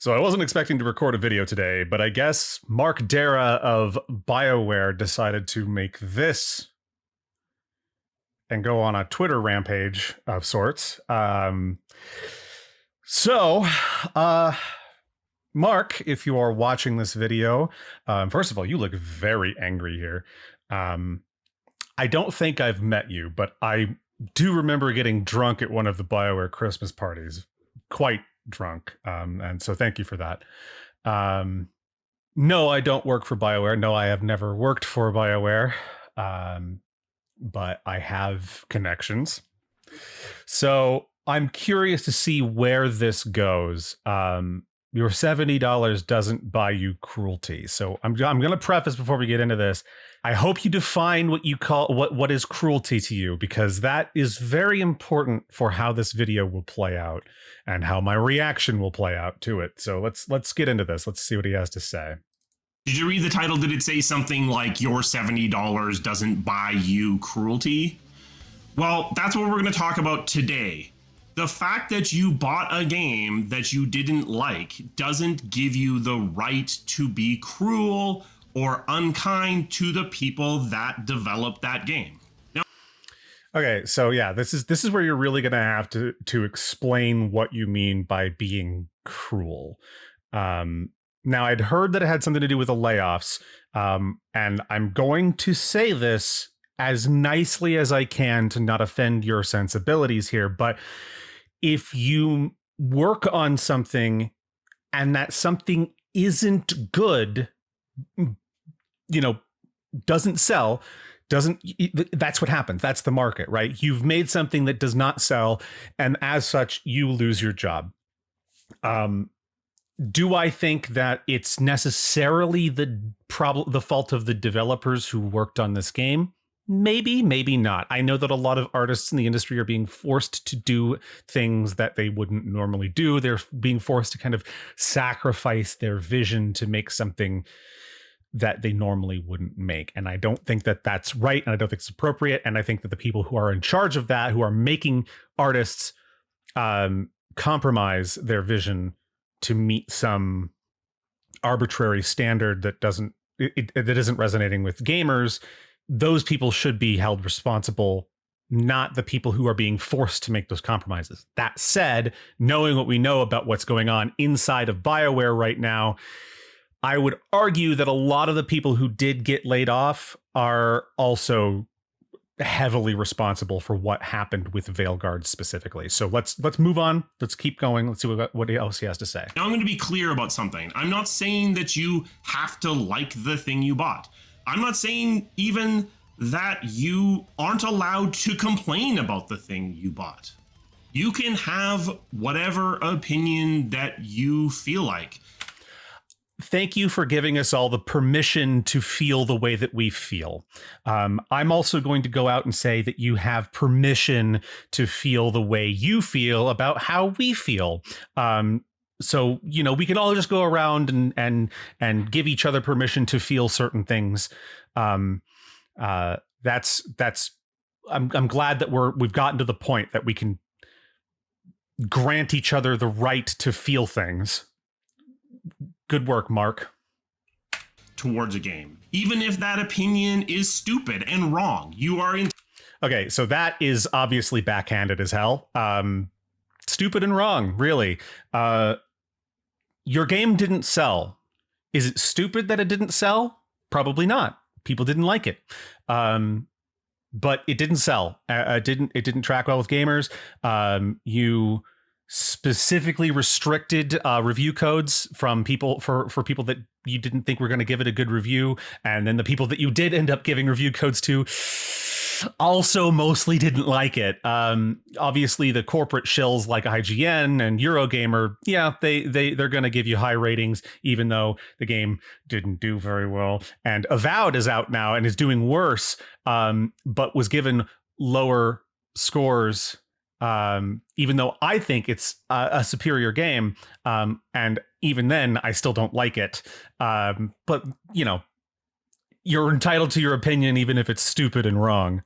So I wasn't expecting to record a video today, but I guess Mark Darrah of BioWare decided to make this and go on a Twitter rampage of sorts. So, Mark, if you are watching this video, first of all, you look very angry here. I don't think I've met you, but I do remember getting drunk at one of the BioWare Christmas parties. Quite drunk, and so thank you for that. No, I don't work for BioWare. No, I have never worked for BioWare, but I have connections. So I'm curious to see where this goes. Your $70 doesn't buy you cruelty. So I'm going to preface before we get into this. I hope you define what you call what is cruelty to you, because that is very important for how this video will play out and how my reaction will play out to it. So let's get into this. Let's see what he has to say. Did you read the title? Did it say something like your $70 doesn't buy you cruelty? Well, that's what we're going to talk about today. The fact that you bought a game that you didn't like doesn't give you the right to be cruel or unkind to the people that developed that game. Now, okay, so yeah, this is where you're really going to have to explain what you mean by being cruel. Now, I'd heard that it had something to do with the layoffs, and I'm going to say this as nicely as I can to not offend your sensibilities here, but if you work on something and that something isn't good, doesn't sell, that's what happens. That's the market, right? You've made something that does not sell, and as such, you lose your job. Do I think that it's necessarily the fault of the developers who worked on this game? Maybe, maybe not. I know that a lot of artists in the industry are being forced to do things that they wouldn't normally do. They're being forced to kind of sacrifice their vision to make something that they normally wouldn't make. And I don't think that that's right. And I don't think it's appropriate. And I think that the people who are in charge of that, who are making artists compromise their vision to meet some arbitrary standard that isn't resonating with gamers, those people should be held responsible, not the people who are being forced to make those compromises. That said, knowing what we know about what's going on inside of BioWare right now, I would argue that a lot of the people who did get laid off are also heavily responsible for what happened with Veilguard specifically. So let's move on. Let's keep going. Let's see what else he has to say. Now I'm going to be clear about something. I'm not saying that you have to like the thing you bought. I'm not saying even that you aren't allowed to complain about the thing you bought. You can have whatever opinion that you feel like. Thank you for giving us all the permission to feel the way that we feel. I'm also going to go out and say that you have permission to feel the way you feel about how we feel. So, we can all just go around and give each other permission to feel certain things. I'm glad that we've gotten to the point that we can grant each other the right to feel things. Good work, Mark. Towards a game, even if that opinion is stupid and wrong, you are in. Okay, so that is obviously backhanded as hell. Stupid and wrong, really. Your game didn't sell. Is it stupid that it didn't sell? Probably not. People didn't like it. But it didn't sell. It didn't track well with gamers. You specifically restricted review codes from people for people that you didn't think were going to give it a good review, and then the people that you did end up giving review codes to also mostly didn't like it. Obviously, the corporate shills like IGN and Eurogamer, yeah, they're going to give you high ratings, even though the game didn't do very well. And Avowed is out now and is doing worse, but was given lower scores. Even though I think it's a superior game, and even then, I still don't like it. But, you're entitled to your opinion, even if it's stupid and wrong.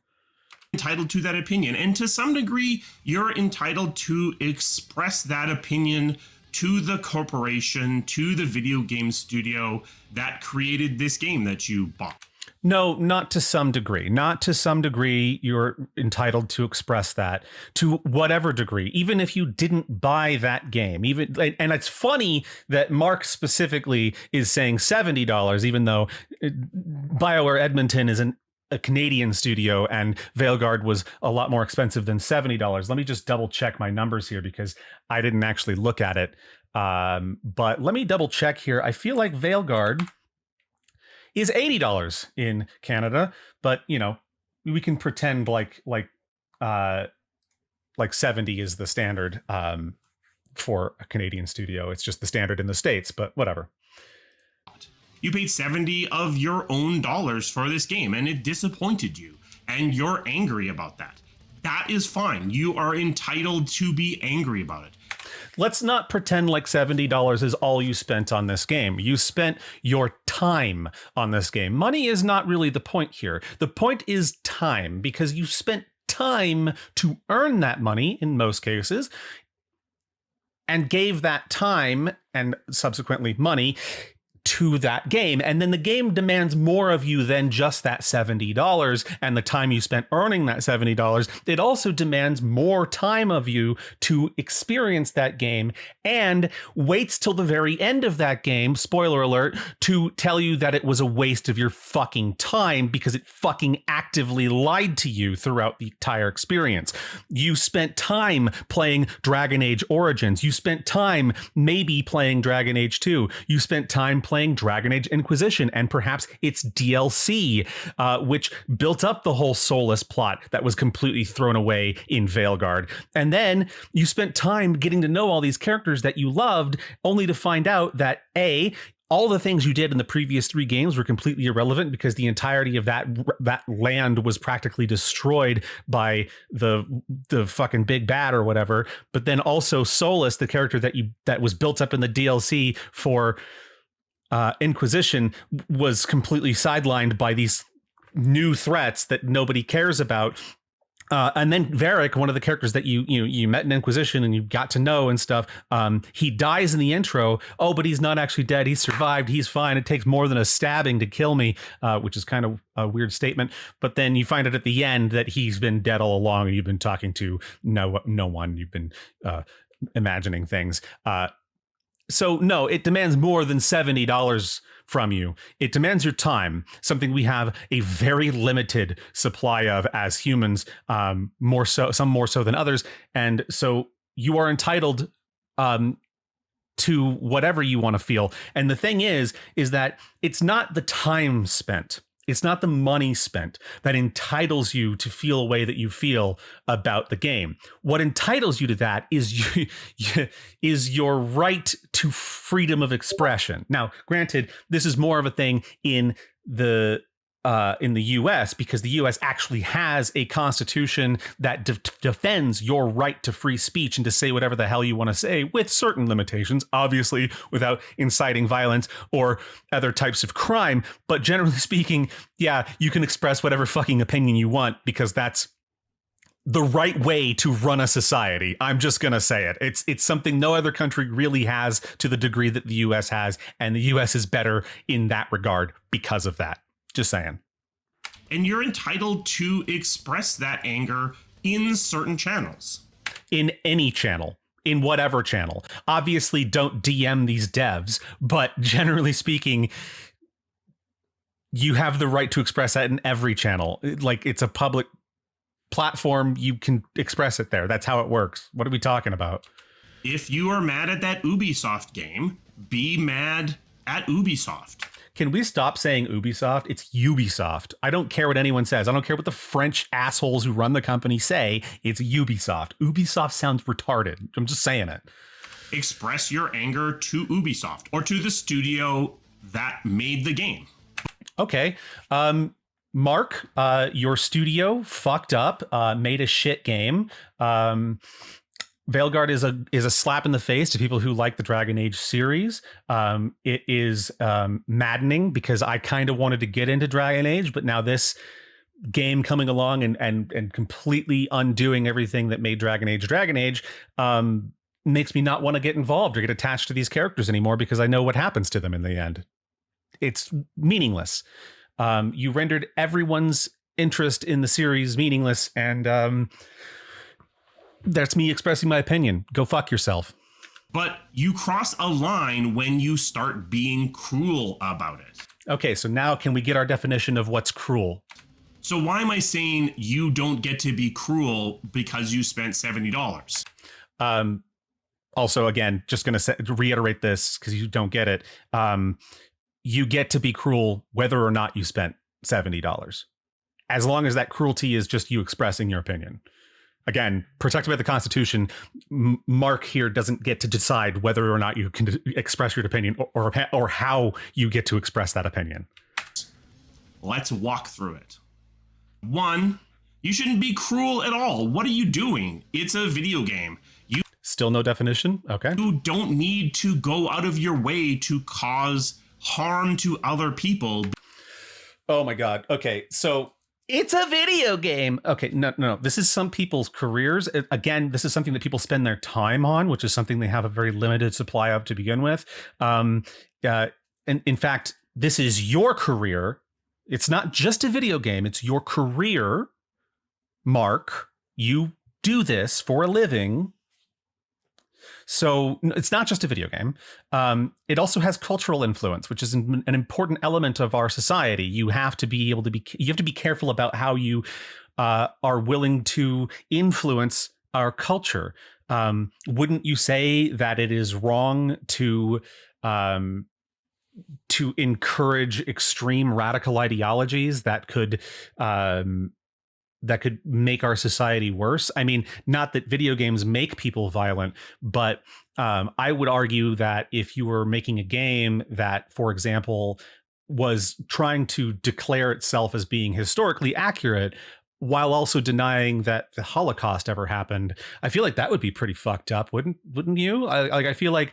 Entitled to that opinion. And to some degree, you're entitled to express that opinion to the corporation, to the video game studio that created this game that you bought? No, not to some degree. Not to some degree. You're entitled to express that to whatever degree, even if you didn't buy that game. And it's funny that Mark specifically is saying $70, even though BioWare Edmonton is a Canadian studio and Veilguard was a lot more expensive than $70. Let me just double check my numbers here because I didn't actually look at it. But let me double check here. I feel like Veilguard is $80 in Canada, but we can pretend like 70 is the standard for a Canadian studio. It's just the standard in the States, but whatever. You paid 70 of your own dollars for this game and it disappointed you and you're angry about that. That is fine. You are entitled to be angry about it. Let's not pretend like $70 is all you spent on this game. You spent your time on this game. Money is not really the point here. The point is time, because you spent time to earn that money in most cases and gave that time and subsequently money to that game. And then the game demands more of you than just that $70 and the time you spent earning that $70. It also demands more time of you to experience that game and waits till the very end of that game, spoiler alert, to tell you that it was a waste of your fucking time because it fucking actively lied to you throughout the entire experience. You spent time playing Dragon Age Origins. You spent time maybe playing Dragon Age 2. You spent time playing Dragon Age Inquisition and perhaps its DLC, which built up the whole soulless plot that was completely thrown away in Veilguard. And then you spent time getting to know all these characters that you loved, only to find out that all the things you did in the previous 3 games were completely irrelevant because the entirety of that land was practically destroyed by the fucking big bad or whatever. But then also Solus, the character that was built up in the DLC for Inquisition, was completely sidelined by these new threats that nobody cares about. And then Varric, one of the characters that you met in Inquisition and you got to know and stuff, he dies in the intro. Oh, but he's not actually dead. He survived. He's fine. It takes more than a stabbing to kill me, which is kind of a weird statement. But then you find out at the end that he's been dead all along and you've been talking to no one. You've been imagining things. So no, it demands more than $70 from you. It demands your time, something we have a very limited supply of as humans, some more so than others. And so you are entitled to whatever you want to feel. And the thing is that it's not the time spent. It's not the money spent that entitles you to feel a way that you feel about the game. What entitles you to that is your right to freedom of expression. Now, granted, this is more of a thing in the U.S. because the U.S. actually has a constitution that defends your right to free speech and to say whatever the hell you want to say, with certain limitations, obviously without inciting violence or other types of crime. But generally speaking, yeah, you can express whatever fucking opinion you want because that's the right way to run a society. I'm just going to say it. It's something no other country really has to the degree that the U.S. has, and the U.S. is better in that regard because of that. Just saying. And you're entitled to express that anger in certain channels. In any channel. In whatever channel. Obviously, don't DM these devs, but generally speaking, you have the right to express that in every channel. Like, it's a public platform. You can express it there. That's how it works. What are we talking about? If you are mad at that Ubisoft game, be mad at Ubisoft. Can we stop saying Ubisoft? It's Ubisoft. I don't care what anyone says. I don't care what the French assholes who run the company say. It's Ubisoft. Ubisoft sounds retarded. I'm just saying it. Express your anger to Ubisoft or to the studio that made the game. Okay. Mark, your studio fucked up, made a shit game. Veilguard is a slap in the face to people who like the Dragon Age series. It is maddening because I kind of wanted to get into Dragon Age, but now this game coming along and completely undoing everything that made Dragon Age makes me not want to get involved or get attached to these characters anymore because I know what happens to them in the end. It's meaningless. You rendered everyone's interest in the series meaningless, and that's me expressing my opinion. Go fuck yourself. But you cross a line when you start being cruel about it. Okay, so now can we get our definition of what's cruel? So why am I saying you don't get to be cruel because you spent $70? Also, again, just going to reiterate this because you don't get it. You get to be cruel whether or not you spent $70, as long as that cruelty is just you expressing your opinion. Again, protected by the Constitution, Mark here doesn't get to decide whether or not you can express your opinion or how you get to express that opinion. Let's walk through it. 1, you shouldn't be cruel at all. What are you doing? It's a video game. You still no definition? Okay. You don't need to go out of your way to cause harm to other people. Oh my God. Okay, so it's a video game. Okay, no. This is some people's careers. Again, this is something that people spend their time on, which is something they have a very limited supply of to begin with. And in fact, this is your career. It's not just a video game. It's your career, Mark. You do this for a living. So it's not just a video game. It also has cultural influence, which is an important element of our society. You have to be careful about how you are willing to influence our culture. Wouldn't you say that it is wrong to encourage extreme radical ideologies that could make our society worse? I mean, not that video games make people violent, but I would argue that if you were making a game that, for example, was trying to declare itself as being historically accurate while also denying that the Holocaust ever happened, I feel like that would be pretty fucked up, wouldn't you? I feel like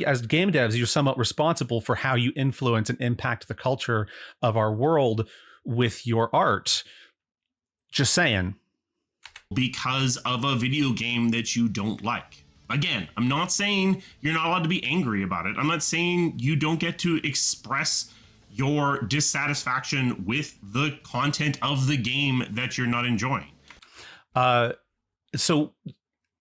as game devs, you're somewhat responsible for how you influence and impact the culture of our world with your art. Just saying. Because of a video game that you don't like. Again, I'm not saying you're not allowed to be angry about it. I'm not saying you don't get to express your dissatisfaction with the content of the game that you're not enjoying. So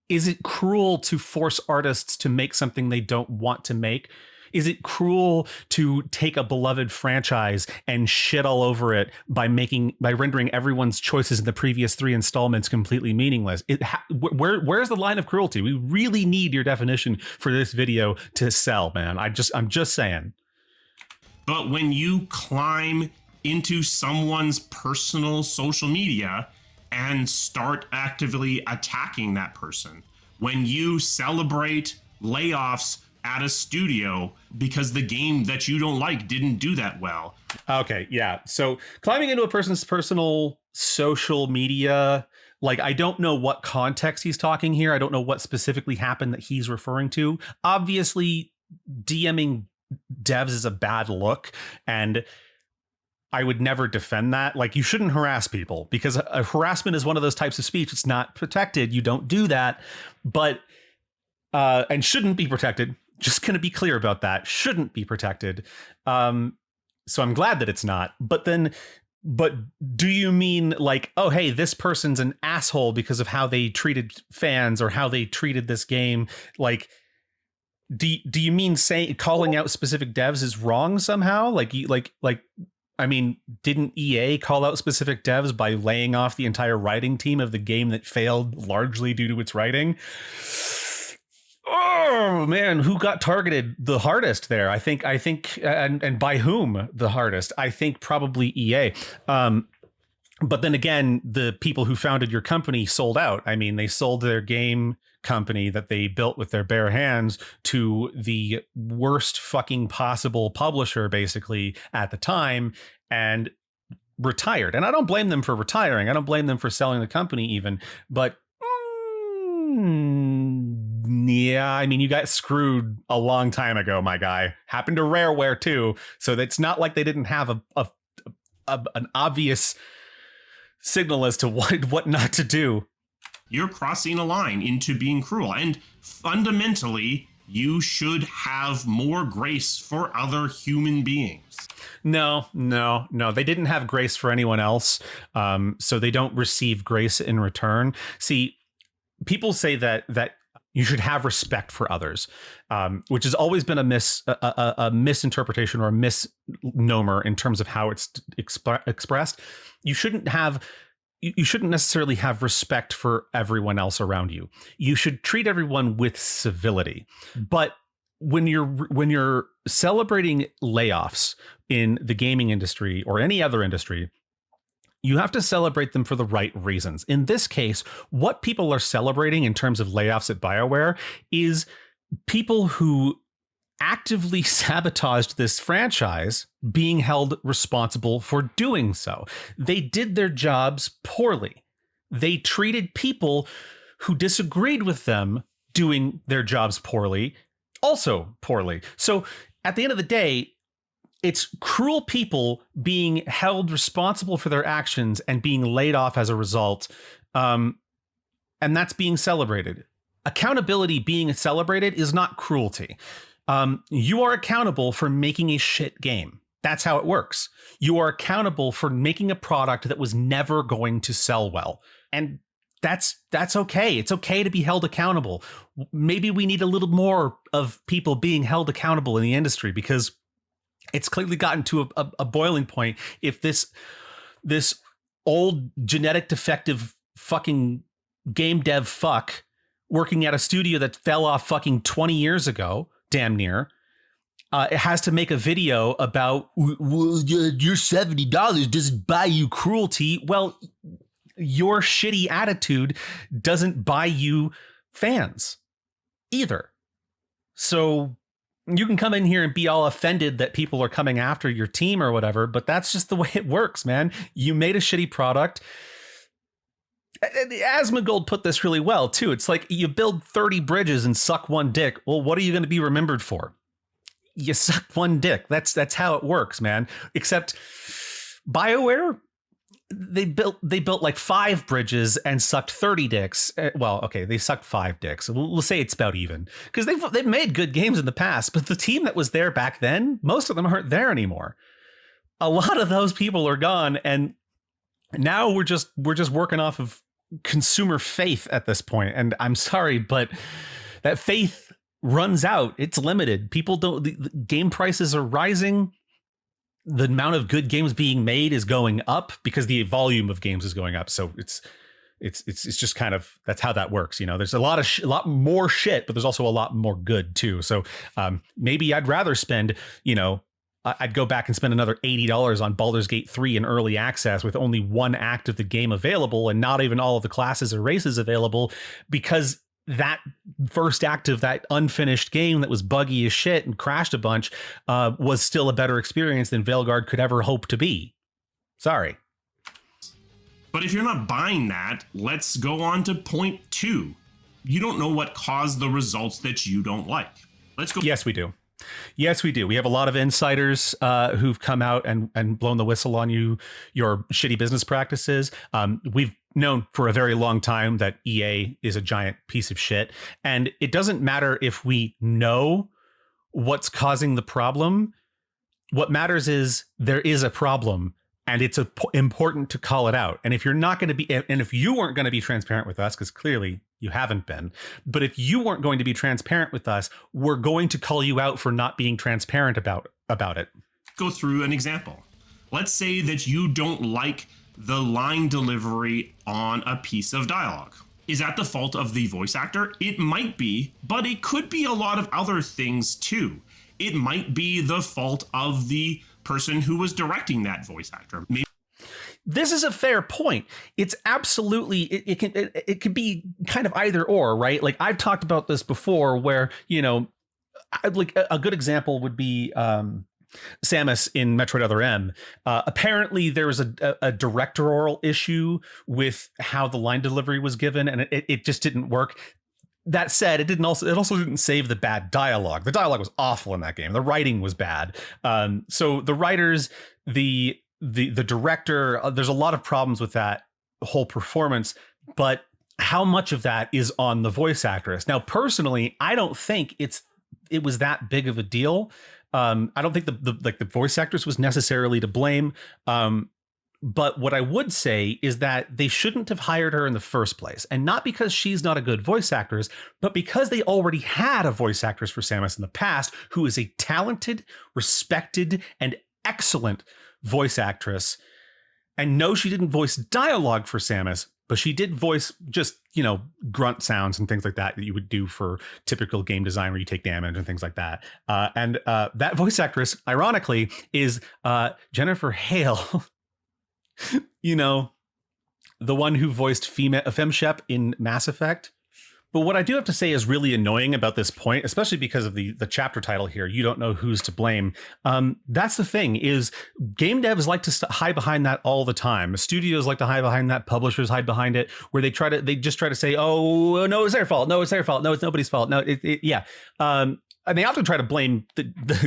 is it cruel to force artists to make something they don't want to make? Is it cruel to take a beloved franchise and shit all over it by rendering everyone's choices in the previous 3 installments completely meaningless? Where's the line of cruelty? We really need your definition for this video to sell, man. I'm just saying. But when you climb into someone's personal social media and start actively attacking that person, when you celebrate layoffs at a studio because the game that you don't like didn't do that well. Okay, yeah. So climbing into a person's personal social media, like, I don't know what context he's talking here. I don't know what specifically happened that he's referring to. Obviously, DMing devs is a bad look, and I would never defend that. Like, you shouldn't harass people because harassment is one of those types of speech. It's not protected. You don't do that, but and shouldn't be protected. Just going to be clear about that. Shouldn't be protected. So I'm glad that it's not. But do you mean like, oh, hey, this person's an asshole because of how they treated fans or how they treated this game? Like, do you mean calling out specific devs is wrong somehow? Like, I mean, didn't EA call out specific devs by laying off the entire writing team of the game that failed largely due to its writing? Oh man, who got targeted the hardest there? I think, and by whom the hardest? I think probably EA. But then again, the people who founded your company sold out. I mean, they sold their game company that they built with their bare hands to the worst fucking possible publisher, basically, at the time, and retired. And I don't blame them for retiring. I don't blame them for selling the company even, but yeah, I mean, you got screwed a long time ago, my guy. Happened to Rareware too, so it's not like they didn't have an obvious signal as to what not to do. you're crossing a line into being cruel. And fundamentally, you should have more grace for other human beings. No. They didn't have grace for anyone else. So they don't receive grace in return. See, people say that you should have respect for others, which has always been a misinterpretation or a misnomer in terms of how it's expressed. You shouldn't necessarily have respect for everyone else around you. You should treat everyone with civility. But when you're celebrating layoffs in the gaming industry or any other industry, you have to celebrate them for the right reasons. In this case, what people are celebrating in terms of layoffs at BioWare is people who actively sabotaged this franchise being held responsible for doing so. They did their jobs poorly. They treated people who disagreed with them doing their jobs poorly also poorly. So at the end of the day, it's cruel people being held responsible for their actions and being laid off as a result. And that's being celebrated. Accountability being celebrated is not cruelty. You are accountable for making a shit game. That's how it works. You are accountable for making a product that was never going to sell well. And that's okay. It's okay to be held accountable. Maybe we need a little more of people being held accountable in the industry, because it's clearly gotten to a boiling point. If this old genetic defective fucking game dev fuck working at a studio that fell off fucking 20 years ago, damn near, it has to make a video about, well, your $70 doesn't buy you cruelty. Well, your shitty attitude doesn't buy you fans either. So you can come in here and be all offended that people are coming after your team or whatever, but that's just the way it works, man. You made a shitty product. Asmongold put this really well, too. It's like you build 30 bridges and suck one dick. Well, what are you going to be remembered for? You suck one dick. That's how it works, man. Except BioWare, they built like 5 bridges and sucked 30 dicks. Well, okay, they sucked 5 dicks. We'll say it's about even, because they've made good games in the past, but the team that was there back then, most of them aren't there anymore. A lot of those people are gone, and now we're just working off of consumer faith at this point. And I'm sorry, but that faith runs out. It's limited. People don't. The game prices are rising. The amount of good games being made is going up because the volume of games is going up. So it's just kind of, that's how that works. You know, there's a lot more shit, but there's also a lot more good too. So maybe I'd rather spend, I'd go back and spend another $80 on Baldur's Gate 3 in early access with only one act of the game available and not even all of the classes or races available, because that first act of that unfinished game that was buggy as shit and crashed a bunch was still a better experience than Veilguard could ever hope to be. Sorry. But if you're not buying that, let's go on to point 2. You don't know what caused the results that you don't like. Let's go. Yes, we do. Yes, we do. We have a lot of insiders who've come out and blown the whistle on your shitty business practices. We've known for a very long time that EA is a giant piece of shit. And it doesn't matter if we know what's causing the problem. What matters is there is a problem, and it's important to call it out. And if you're not going to be, and if you weren't going to be transparent with us, because clearly you haven't been, but if you weren't going to be transparent with us, we're going to call you out for not being transparent about it. Go through an example. Let's say that you don't like the line delivery on a piece of dialogue. Is that the fault of the voice actor? It might be, but it could be a lot of other things too. It might be the fault of the person who was directing that voice actor. Maybe. This is a fair point. It's absolutely, it could be kind of either or, right? Like I've talked about this before where, like a good example would be Samus in Metroid Other M. Apparently there was a directorial issue with how the line delivery was given, and it just didn't work. That said, it also didn't save the bad dialogue. The dialogue was awful in that game. The writing was bad. So the writers, the director, there's a lot of problems with that whole performance. But how much of that is on the voice actress. Now, personally, I don't think it was that big of a deal. I don't think the voice actress was necessarily to blame. But what I would say is that they shouldn't have hired her in the first place. And not because she's not a good voice actress, but because they already had a voice actress for Samus in the past who is a talented, respected, and excellent voice actress. And no, she didn't voice dialogue for Samus, but she did voice just, grunt sounds and things like that you would do for typical game design where you take damage and things like that. And that voice actress, ironically, is Jennifer Hale. The one who voiced Femshep in Mass Effect. But what I do have to say is really annoying about this point, especially because of the chapter title here, you don't know who's to blame. That's the thing, is game devs like to hide behind that all the time. Studios like to hide behind that. Publishers hide behind it, where they just try to say, oh, no, it's their fault. No, it's their fault. No, it's nobody's fault. No, yeah. And they often try to blame the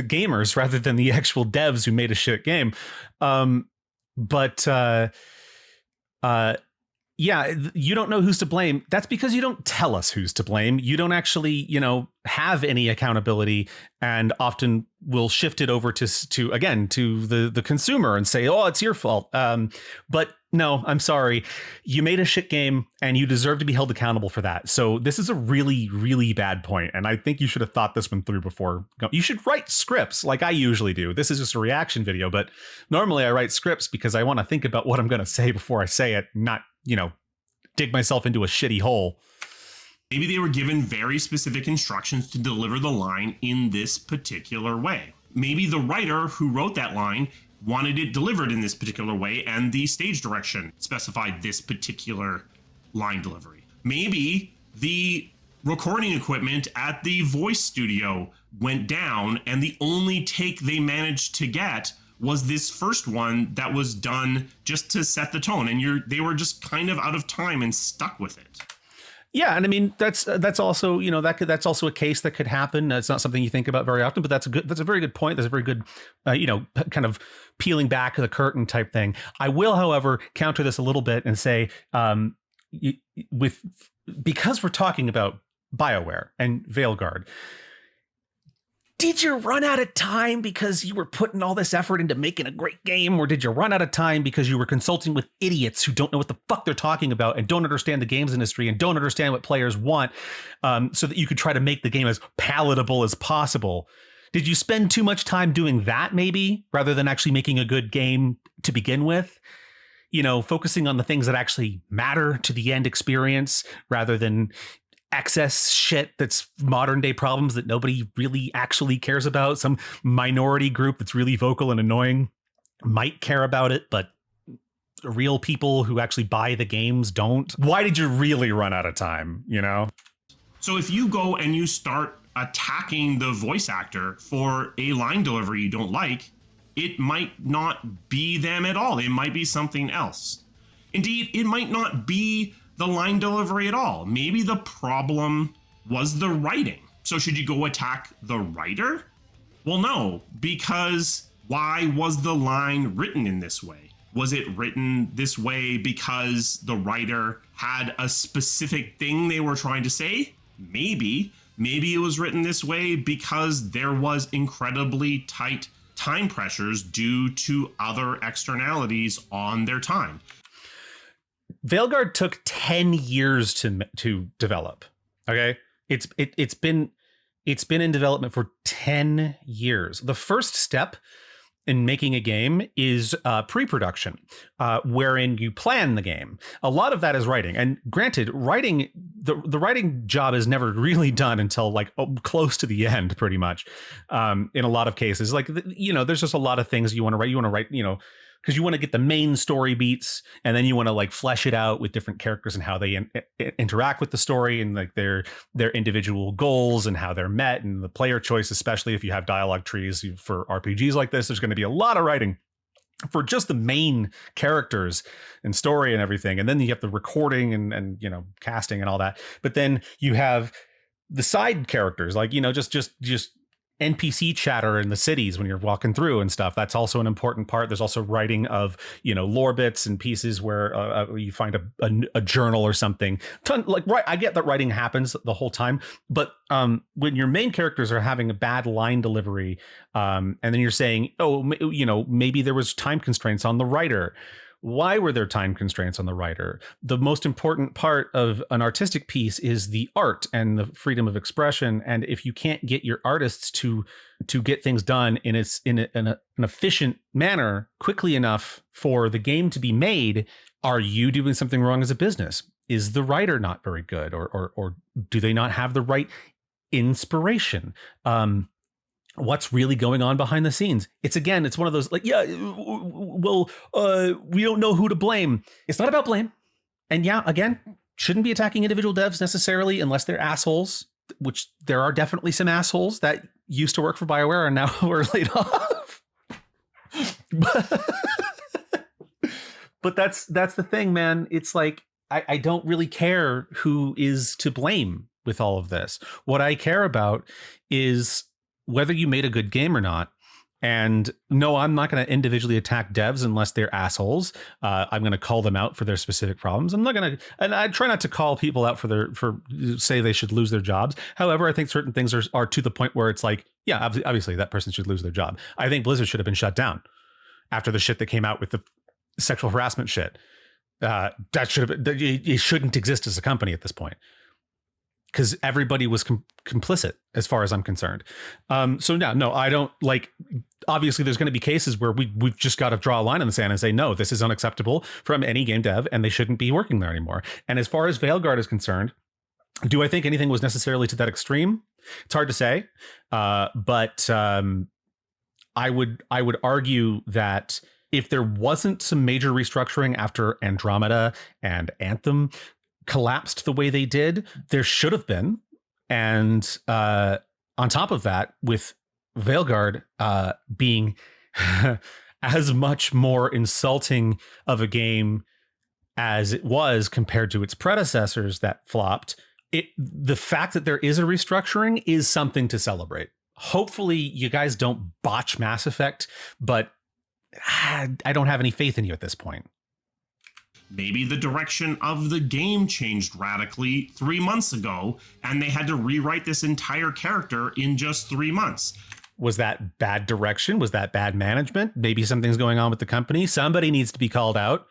gamers rather than the actual devs who made a shit game. Yeah, you don't know who's to blame. That's because you don't tell us who's to blame. You don't actually, have any accountability, and often will shift it over to the consumer and say, oh, it's your fault. But no, I'm sorry. You made a shit game and you deserve to be held accountable for that. So this is a really, really bad point. And I think you should have thought this one through before. You should write scripts like I usually do. This is just a reaction video, but normally I write scripts because I want to think about what I'm going to say before I say it, not, dig myself into a shitty hole. Maybe they were given very specific instructions to deliver the line in this particular way. Maybe the writer who wrote that line wanted it delivered in this particular way, and the stage direction specified this particular line delivery. Maybe the recording equipment at the voice studio went down, and the only take they managed to get was this first one that was done just to set the tone, and they were just kind of out of time and stuck with it. Yeah, and I mean that's also that's also a case that could happen. It's not something you think about very often, but that's a very good point. That's a very good kind of peeling back the curtain type thing. I will, however, counter this a little bit and say because we're talking about BioWare and Veilguard. Did you run out of time because you were putting all this effort into making a great game? Or did you run out of time because you were consulting with idiots who don't know what the fuck they're talking about and don't understand the games industry and don't understand what players want, so that you could try to make the game as palatable as possible? Did you spend too much time doing that maybe, rather than actually making a good game to begin with? Focusing on the things that actually matter to the end experience rather than excess shit that's modern day problems that nobody really actually cares about. Some minority group that's really vocal and annoying might care about it, but real people who actually buy the games don't. Why did you really run out of time, So if you go and you start attacking the voice actor for a line delivery you don't like, it might not be them at all. It might be something else. Indeed, it might not be the line delivery at all. Maybe the problem was the writing. So should you go attack the writer? Well, no, because why was the line written in this way? Was it written this way because the writer had a specific thing they were trying to say? Maybe. Maybe it was written this way because there was incredibly tight time pressures due to other externalities on their time. Veilguard took 10 years to develop. Okay, it's been in development for 10 years. The first step in making a game is pre-production, wherein you plan the game. A lot of that is writing, and granted, writing the writing job is never really done until close to the end, pretty much. In a lot of cases, there's just a lot of things you want to write. You want to write, because you want to get the main story beats, and then you want to flesh it out with different characters and how they interact with the story and their individual goals and how they're met, and the player choice, especially if you have dialogue trees for RPGs like this. There's going to be a lot of writing for just the main characters and story and everything, and then you have the recording and casting and all that. But then you have the side characters, just NPC chatter in the cities when you're walking through and stuff. That's also an important part. There's also writing of, lore bits and pieces where you find a journal or something. Right, I get that writing happens the whole time, but when your main characters are having a bad line delivery, and then you're saying, maybe there was time constraints on the writer. Why were there time constraints on the writer? The most important part of an artistic piece is the art and the freedom of expression. And if you can't get your artists to get things done in an efficient manner quickly enough for the game to be made, are you doing something wrong as a business? Is the writer not very good, or do they not have the right inspiration? What's really going on behind the scenes? It's one of those we don't know who to blame. It's not about blame. And shouldn't be attacking individual devs necessarily unless they're assholes, which there are definitely some assholes that used to work for BioWare and now were laid off. But that's the thing, man. It's like, I don't really care who is to blame with all of this. What I care about is whether you made a good game or not. And no, I'm not going to individually attack devs unless they're assholes. I'm going to call them out for their specific problems. I'm not going to, and I try not to call people out for say they should lose their jobs. However, I think certain things are to the point where it's like, yeah, obviously that person should lose their job. I think Blizzard should have been shut down after the shit that came out with the sexual harassment shit. That should have been, it shouldn't exist as a company at this point, because everybody was complicit as far as I'm concerned. So no, I don't like, obviously there's going to be cases where we've just got to draw a line in the sand and say, no, this is unacceptable from any game dev and they shouldn't be working there anymore. And as far as Veilguard is concerned, do I think anything was necessarily to that extreme? It's hard to say. But I would argue that if there wasn't some major restructuring after Andromeda and Anthem collapsed the way they did, there should have been. And on top of that, with Veilguard being as much more insulting of a game as it was compared to its predecessors that flopped, the fact that there is a restructuring is something to celebrate. Hopefully you guys don't botch Mass Effect, but I don't have any faith in you at this point. Maybe the direction of the game changed radically 3 months ago, and they had to rewrite this entire character in just 3 months. Was that bad direction? Was that bad management? Maybe something's going on with the company. Somebody needs to be called out.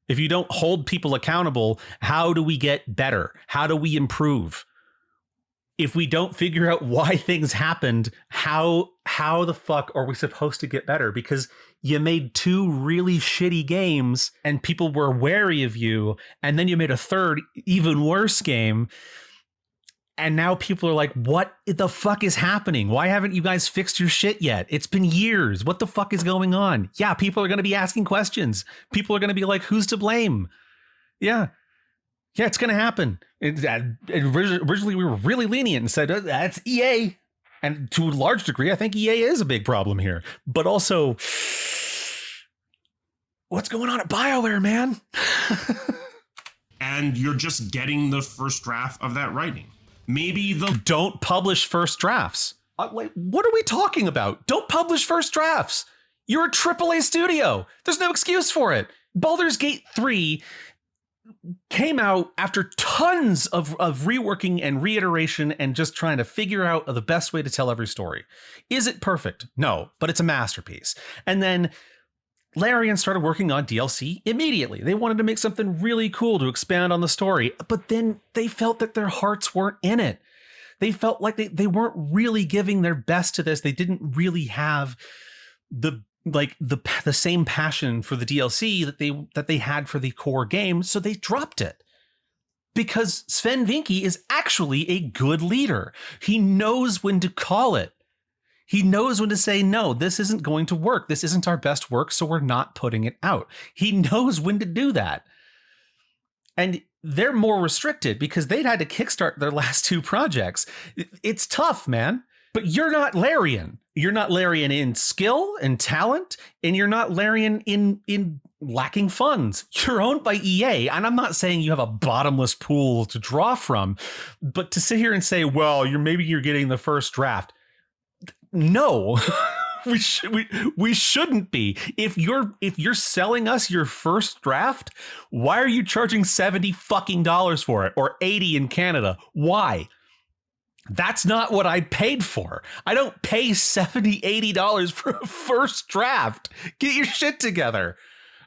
If you don't hold people accountable, how do we get better? How do we improve? If we don't figure out why things happened, how the fuck are we supposed to get better? Because you made 2 really shitty games and people were wary of you, and then you made a third, even worse game. And now people are like, what the fuck is happening? Why haven't you guys fixed your shit yet? It's been years. What the fuck is going on? Yeah, people are going to be asking questions. People are going to be like, who's to blame? Yeah, it's going to happen. Originally, we were really lenient and said, that's EA. And to a large degree, I think EA is a big problem here. But also, what's going on at BioWare, man? And you're just getting the first draft of that writing. Maybe don't publish first drafts. What are we talking about? Don't publish first drafts. You're a AAA studio. There's no excuse for it. Baldur's Gate 3 came out after tons of reworking and reiteration and just trying to figure out the best way to tell every story. Is it perfect? No, but it's a masterpiece. And then Larian started working on DLC immediately. They wanted to make something really cool to expand on the story, but then they felt that their hearts weren't in it. They felt like they weren't really giving their best to this. They didn't really have the same passion for the DLC that they had for the core game, so they dropped it. Because Sven Vincke is actually a good leader. He knows when to call it. He knows when to say, no, this isn't going to work. This isn't our best work, so we're not putting it out. He knows when to do that. And they're more restricted because they'd had to kickstart their last 2 projects. It's tough, man. But you're not Larian. You're not Larian in skill and talent, and you're not Larian in lacking funds. You're owned by EA, and I'm not saying you have a bottomless pool to draw from, but to sit here and say, well, maybe you're getting the first draft. No. we shouldn't be. If you're selling us your first draft, why are you charging $70 fucking for it, or 80 in Canada? Why? That's not what I paid for. I don't pay $70, $80 for a first draft. Get your shit together.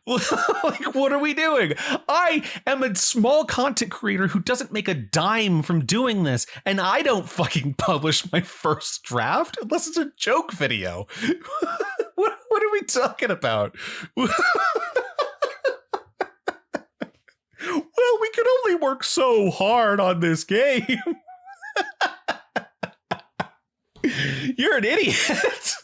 Like, what are we doing? I am a small content creator who doesn't make a dime from doing this, and I don't fucking publish my first draft unless it's a joke video. What are we talking about? Well, we could only work so hard on this game. You're an idiot.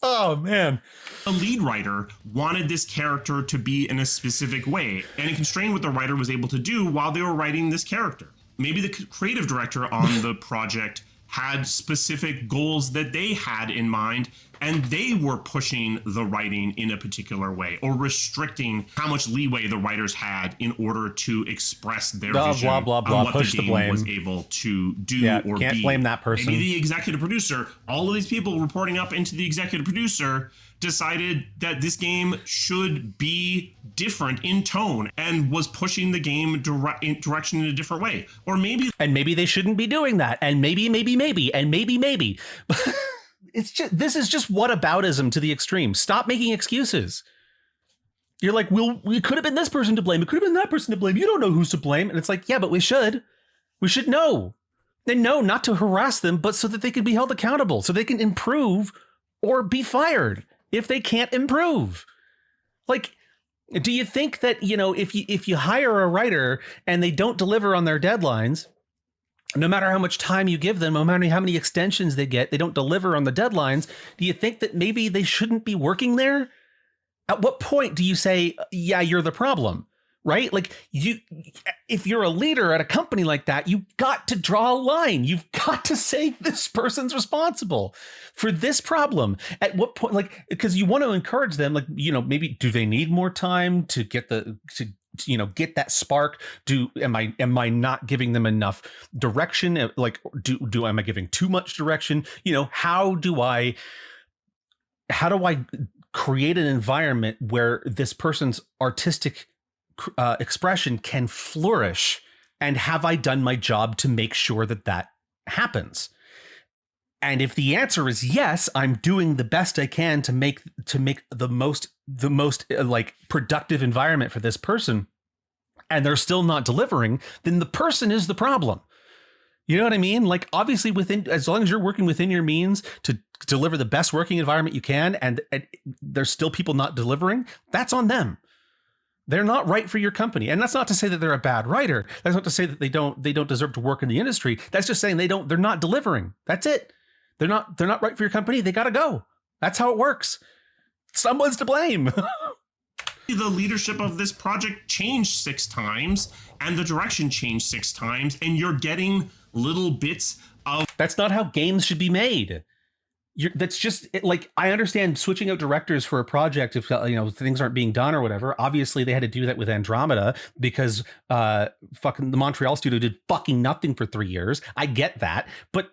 Oh, man. The lead writer wanted this character to be in a specific way, and it constrained what the writer was able to do while they were writing this character. Maybe the creative director on the project had specific goals that they had in mind, and they were pushing the writing in a particular way, or restricting how much leeway the writers had in order to express their vision on what Push the game was able to do or can't be. Blame that person. Maybe the executive producer, all of these people reporting up into the executive producer, decided that this game should be different in tone and was pushing the game direction in a different way. Or maybe they shouldn't be doing that. And maybe. This is just whataboutism to the extreme. Stop making excuses. You're like, well, we could have been this person to blame. It could have been that person to blame. You don't know who's to blame. And it's like, yeah, but we should know. And no, not to harass them, but so that they can be held accountable, so they can improve or be fired if they can't improve. Like, do you think that, if you hire a writer and they don't deliver on their deadlines, no matter how much time you give them, no matter how many extensions they get, they don't deliver on the deadlines, do you think that maybe they shouldn't be working there? At what point do you say, yeah, you're the problem? Right? Like, if you're a leader at a company like that, you've got to draw a line. You've got to say this person's responsible for this problem. At what point, like, because you want to encourage them, like, maybe do they need more time to get get that spark? Am I not giving them enough direction? Like, am I giving too much direction? How do I create an environment where this person's artistic expression can flourish, and have I done my job to make sure that happens? And if the answer is yes, I'm doing the best I can to make the most like productive environment for this person, and they're still not delivering, then the person is the problem. You know what I mean? Like, obviously, as long as you're working within your means to deliver the best working environment you can, and there's still people not delivering, that's on them. They're not right for your company. And that's not to say that they're a bad writer. That's not to say that they don't deserve to work in the industry. That's just saying they're not delivering. That's it. They're not right for your company. They got to go. That's how it works. Someone's to blame. The leadership of this project changed 6 times, and the direction changed 6 times, and you're getting little bits of... That's not how games should be made. That's just like, I understand switching out directors for a project if things aren't being done or whatever. Obviously, they had to do that with Andromeda because fucking the Montreal studio did fucking nothing for 3 years. I get that, but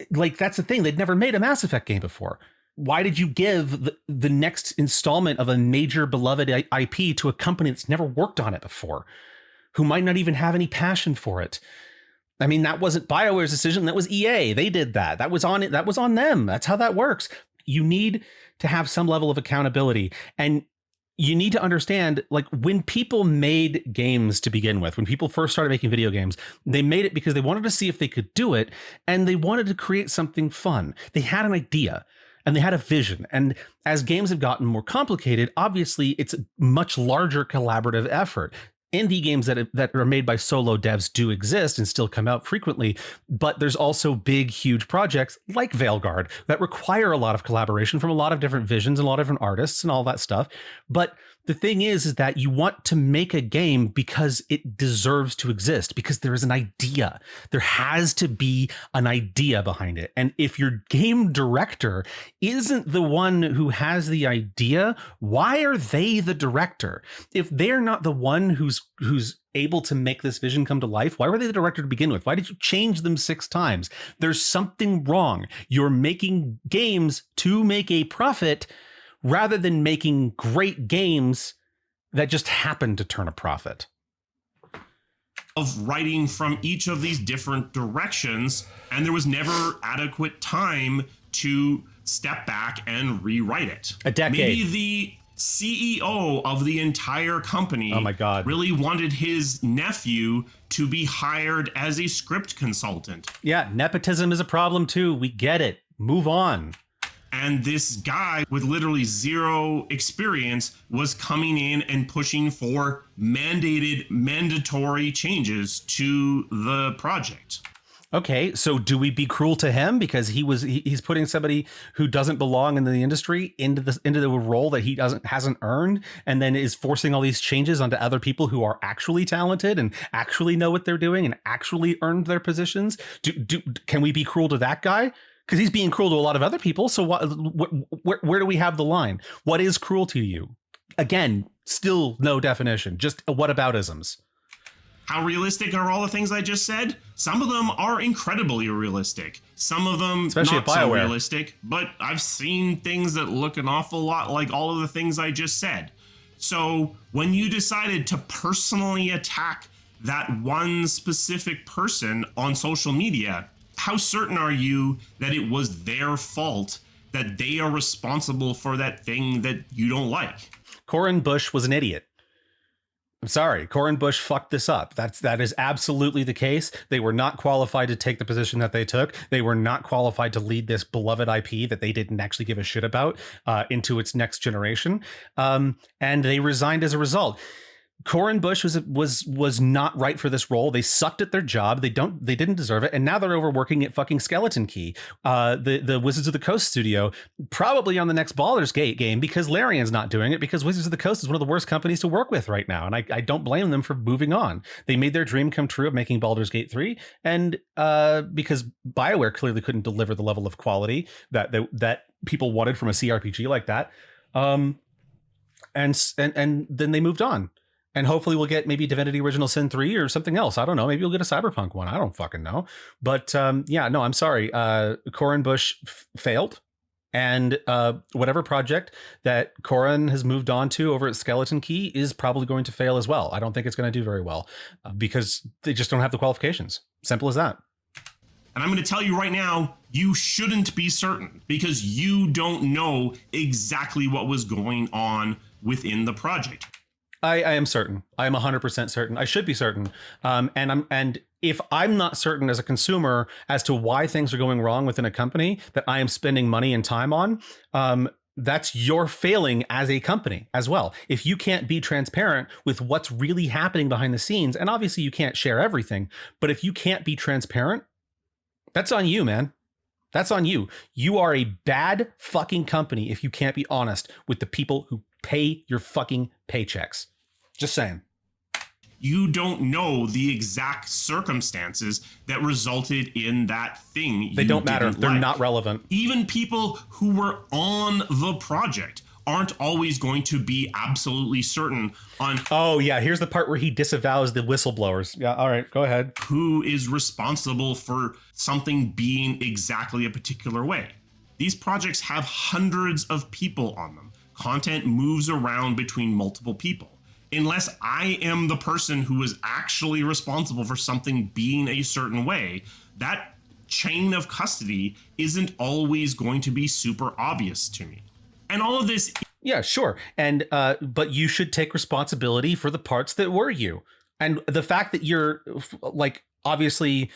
like, that's the thing. They'd never made a Mass Effect game before. Why did you give the next installment of a major beloved IP to a company that's never worked on it before, who might not even have any passion for it? I mean, that wasn't BioWare's decision. That was EA. They did that. That was on it. That was on them. That's how that works. You need to have some level of accountability, and you need to understand, like, when people made games to begin with, when people first started making video games, they made it because they wanted to see if they could do it, and they wanted to create something fun. They had an idea and they had a vision. And as games have gotten more complicated, obviously it's a much larger collaborative effort. Indie games that are made by solo devs do exist and still come out frequently, but there's also big, huge projects like Veilguard that require a lot of collaboration from a lot of different visions and a lot of different artists and all that stuff. But the thing is that you want to make a game because it deserves to exist, because there is an idea. There has to be an idea behind it. And if your game director isn't the one who has the idea, why are they the director? If they're not the one who's able to make this vision come to life? Why were they the director to begin with? Why did you change them 6 times? There's something wrong. You're making games to make a profit rather than making great games that just happen to turn a profit. Of writing from each of these different directions, and there was never adequate time to step back and rewrite it. A decade. Maybe the CEO of the entire company, oh my God, really wanted his nephew to be hired as a script consultant. Yeah, nepotism is a problem too. We get it. Move on. And this guy with literally 0 experience was coming in and pushing for mandatory changes to the project. Okay, so do we be cruel to him because he's putting somebody who doesn't belong in the industry into the role that he hasn't earned, and then is forcing all these changes onto other people who are actually talented and actually know what they're doing and actually earned their positions? Can we be cruel to that guy? Because he's being cruel to a lot of other people. So where do we have the line? What is cruelty to you? Again, still no definition. Just whataboutisms. How realistic are all the things I just said? Some of them are incredibly realistic. Some of them especially not so realistic. But I've seen things that look an awful lot like all of the things I just said. So when you decided to personally attack that one specific person on social media, how certain are you that it was their fault, that they are responsible for that thing that you don't like? Corin Bush was an idiot. I'm sorry, Corin Bush fucked this up. That is absolutely the case. They were not qualified to take the position that they took. They were not qualified to lead this beloved IP that they didn't actually give a shit about into its next generation. And they resigned as a result. Corin Bush was not right for this role. They sucked at their job. They didn't deserve it, and now they're overworking at fucking Skeleton Key, the Wizards of the Coast studio, probably on the next Baldur's Gate game, because Larian's not doing it, because Wizards of the Coast is one of the worst companies to work with right now, and I don't blame them for moving on. They made their dream come true of making Baldur's Gate 3, and because BioWare clearly couldn't deliver the level of quality that people wanted from a CRPG like that, and then they moved on. And hopefully we'll get maybe Divinity Original Sin 3 or something else. I don't know. Maybe we'll get a Cyberpunk one. I don't fucking know. But yeah, no, I'm sorry. Corin Bush failed. And whatever project that Corin has moved on to over at Skeleton Key is probably going to fail as well. I don't think it's going to do very well because they just don't have the qualifications. Simple as that. And I'm going to tell you right now, you shouldn't be certain because you don't know exactly what was going on within the project. I am certain. I am 100% certain. I should be certain. And if I'm not certain as a consumer as to why things are going wrong within a company that I am spending money and time on, that's your failing as a company as well. If you can't be transparent with what's really happening behind the scenes, and obviously you can't share everything, but if you can't be transparent, that's on you, man. That's on you. You are a bad fucking company if you can't be honest with the people who pay your fucking paychecks. Just saying. You don't know the exact circumstances that resulted in that thing. They don't matter. They're not relevant. Even people who were on the project aren't always going to be absolutely certain on. Oh, yeah. Here's the part where he disavows the whistleblowers. Yeah. All right. Go ahead. Who is responsible for something being exactly a particular way. These projects have hundreds of people on them. Content moves around between multiple people. Unless I am the person who is actually responsible for something being a certain way, that chain of custody isn't always going to be super obvious to me. And all of this. Yeah, sure. And but you should take responsibility for the parts that were you. And the fact that you're like obviously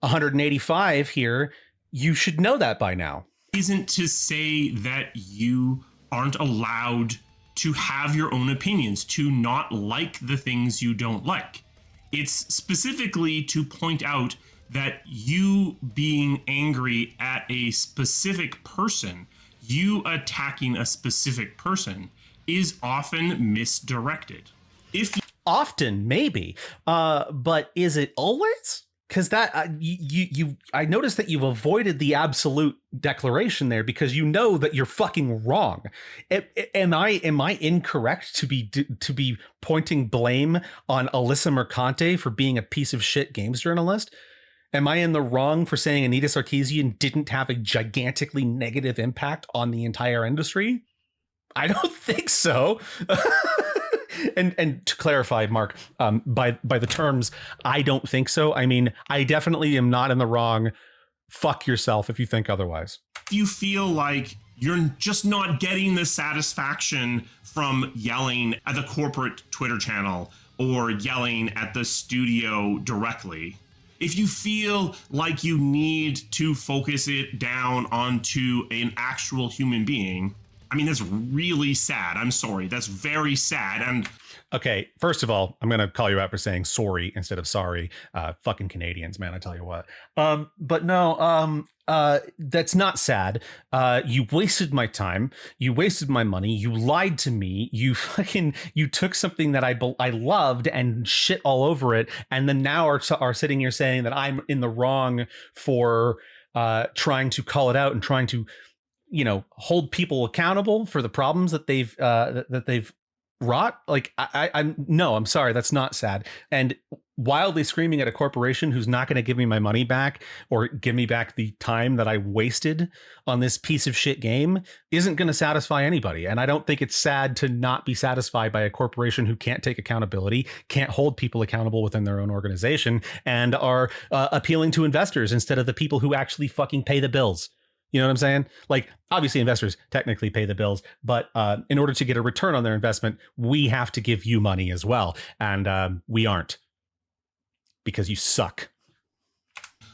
185 here, you should know that by now. Isn't to say that you aren't allowed to have your own opinions, to not like the things you don't like. It's specifically to point out that you being angry at a specific person, you attacking a specific person, is often misdirected. Often, maybe, but is it always? because that I noticed that you've avoided the absolute declaration there because you know that you're fucking wrong. Am I incorrect to be pointing blame on Alyssa Mercante for being a piece of shit games journalist? Am I in the wrong for saying Anita Sarkeesian didn't have a gigantically negative impact on the entire industry? I don't think so. And to clarify, Mark, by the terms, I don't think so. I mean, I definitely am not in the wrong. Fuck yourself if you think otherwise. You feel like you're just not getting the satisfaction from yelling at the corporate Twitter channel or yelling at the studio directly. If you feel like you need to focus it down onto an actual human being, I mean, that's really sad. I'm sorry. That's very sad. And okay, first of all, I'm going to call you out for saying sorry instead of sorry. Fucking Canadians, man, I tell you what. But no, that's not sad. You wasted my time. You wasted my money. You lied to me. You took something that I loved and shit all over it. And then now are sitting here saying that I'm in the wrong for trying to call it out and trying to, hold people accountable for the problems that they've wrought. Like I'm sorry, that's not sad. And wildly screaming at a corporation who's not going to give me my money back or give me back the time that I wasted on this piece of shit game isn't going to satisfy anybody. And I don't think it's sad to not be satisfied by a corporation who can't take accountability, can't hold people accountable within their own organization, and are appealing to investors instead of the people who actually fucking pay the bills. You know what I'm saying? Like, obviously investors technically pay the bills, but in order to get a return on their investment, we have to give you money as well. And we aren't, because you suck.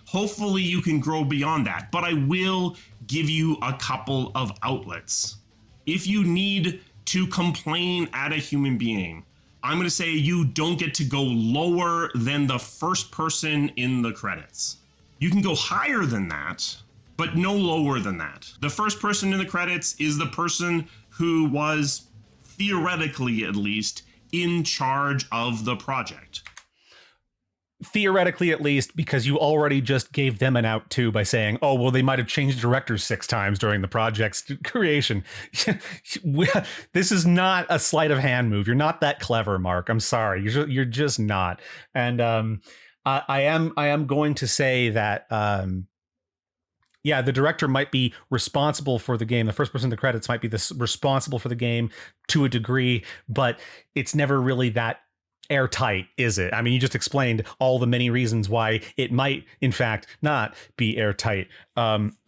Hopefully you can grow beyond that, but I will give you a couple of outlets. If you need to complain at a human being, I'm going to say you don't get to go lower than the first person in the credits. You can go higher than that, but no lower than that. The first person in the credits is the person who was, theoretically at least, in charge of the project. Theoretically, at least, because you already just gave them an out too by saying, oh, well, they might have changed directors 6 times during the project's creation. This is not a sleight of hand move. You're not that clever, Mark. I'm sorry. You're just not. And I am going to say that yeah, the director might be responsible for the game. The first person in the credits might be responsible for the game to a degree, but it's never really that airtight, is it? I mean, you just explained all the many reasons why it might, in fact, not be airtight.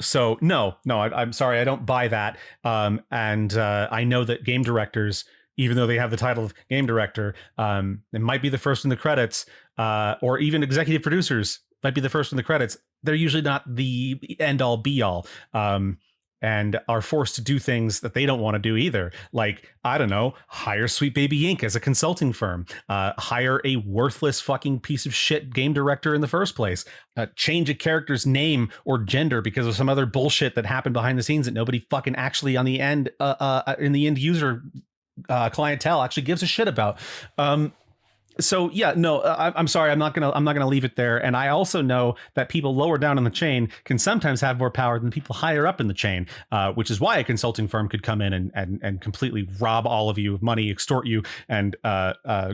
So no, I'm sorry, I don't buy that. And I know that game directors, even though they have the title of game director, it might be the first in the credits, or even executive producers might be the first in the credits. They're usually not the end all be all, and are forced to do things that they don't want to do either. Like, I don't know, hire Sweet Baby Inc. as a consulting firm, hire a worthless fucking piece of shit game director in the first place, change a character's name or gender because of some other bullshit that happened behind the scenes that nobody fucking actually on the end, in the end user clientele actually gives a shit about. So yeah, no, I'm sorry. I'm not gonna leave it there. And I also know that people lower down in the chain can sometimes have more power than people higher up in the chain, which is why a consulting firm could come in and completely rob all of you of money, extort you, and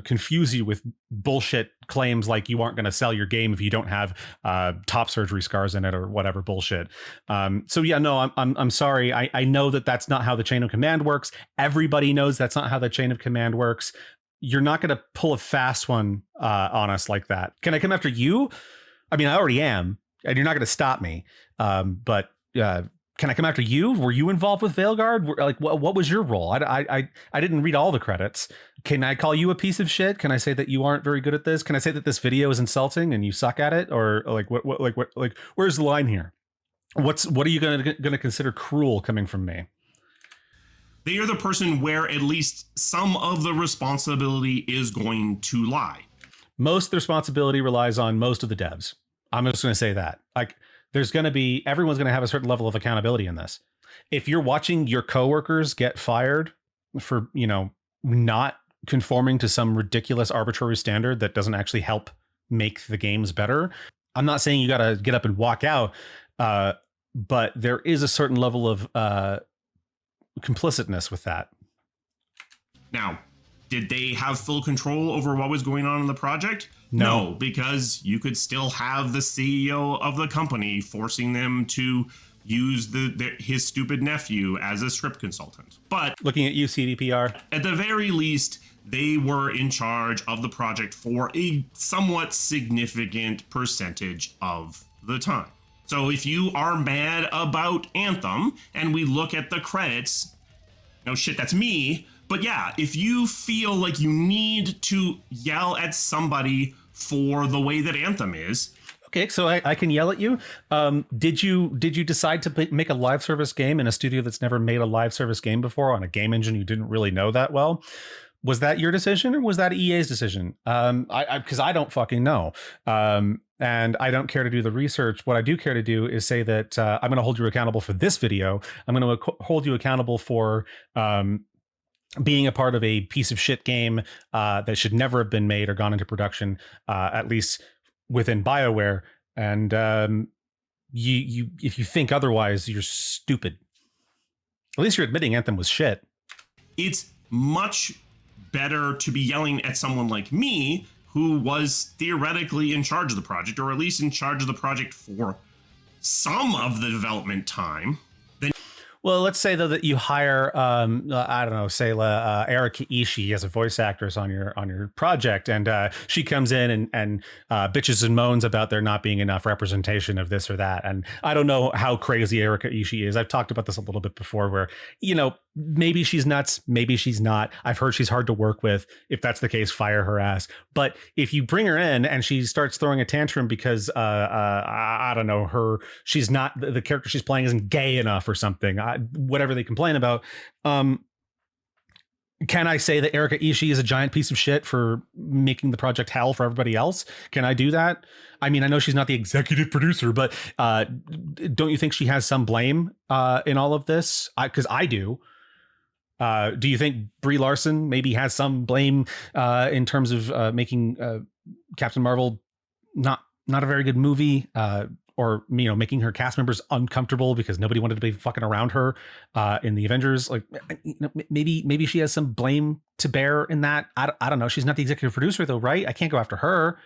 confuse you with bullshit claims like you aren't going to sell your game if you don't have top surgery scars in it or whatever bullshit. So yeah, no, I'm sorry. I know that that's not how the chain of command works. Everybody knows that's not how the chain of command works. You're not going to pull a fast one on us like that. Can I come after you? I mean, I already am, and you're not going to stop me. But can I come after you? Were you involved with Veilguard? Like, what was your role? I didn't read all the credits. Can I call you a piece of shit? Can I say that you aren't very good at this? Can I say that this video is insulting and you suck at it? Or like, what, where's the line here? What are you going to consider cruel coming from me? They are the person where at least some of the responsibility is going to lie. Most of the responsibility relies on most of the devs. I'm just going to say that. Like, everyone's going to have a certain level of accountability in this. If you're watching your coworkers get fired for, not conforming to some ridiculous arbitrary standard that doesn't actually help make the games better, I'm not saying you got to get up and walk out, but there is a certain level of complicitness with that. Now, did they have full control over what was going on in the project? No, because you could still have the CEO of the company forcing them to use his stupid nephew as a script consultant. But looking at you, CDPR, at the very least, they were in charge of the project for a somewhat significant percentage of the time. So if you are mad about Anthem and we look at the credits, no shit, that's me. But yeah, if you feel like you need to yell at somebody for the way that Anthem is. Okay, so I can yell at you. Did you decide to make a live service game in a studio that's never made a live service game before on a game engine you didn't really know that well? Was that your decision or was that EA's decision? Because I don't fucking know. And I don't care to do the research. What I do care to do is say that I'm going to hold you accountable for this video. I'm going to hold you accountable for being a part of a piece of shit game that should never have been made or gone into production, at least within BioWare. And you if you think otherwise, you're stupid. At least you're admitting Anthem was shit. It's much better to be yelling at someone like me who was theoretically in charge of the project, or at least in charge of the project for some of the development time. Well, let's say though that you hire, I don't know, say Erika Ishii as a voice actress on your project, and she comes in and bitches and moans about there not being enough representation of this or that. And I don't know how crazy Erika Ishii is. I've talked about this a little bit before, where maybe she's nuts, maybe she's not. I've heard she's hard to work with. If that's the case, fire her ass. But if you bring her in and she starts throwing a tantrum because I don't know, she's not the character she's playing isn't gay enough or something. Whatever they complain about. Can I say that Erika Ishii is a giant piece of shit for making the project hell for everybody else? Can I do that? I mean, I know she's not the executive producer, but don't you think she has some blame in all of this? Because I do. Do you think Brie Larson maybe has some blame in terms of making Captain Marvel not a very good movie? Or making her cast members uncomfortable because nobody wanted to be fucking around her in the Avengers. Like, maybe she has some blame to bear in that. I don't know. She's not the executive producer though, right? I can't go after her,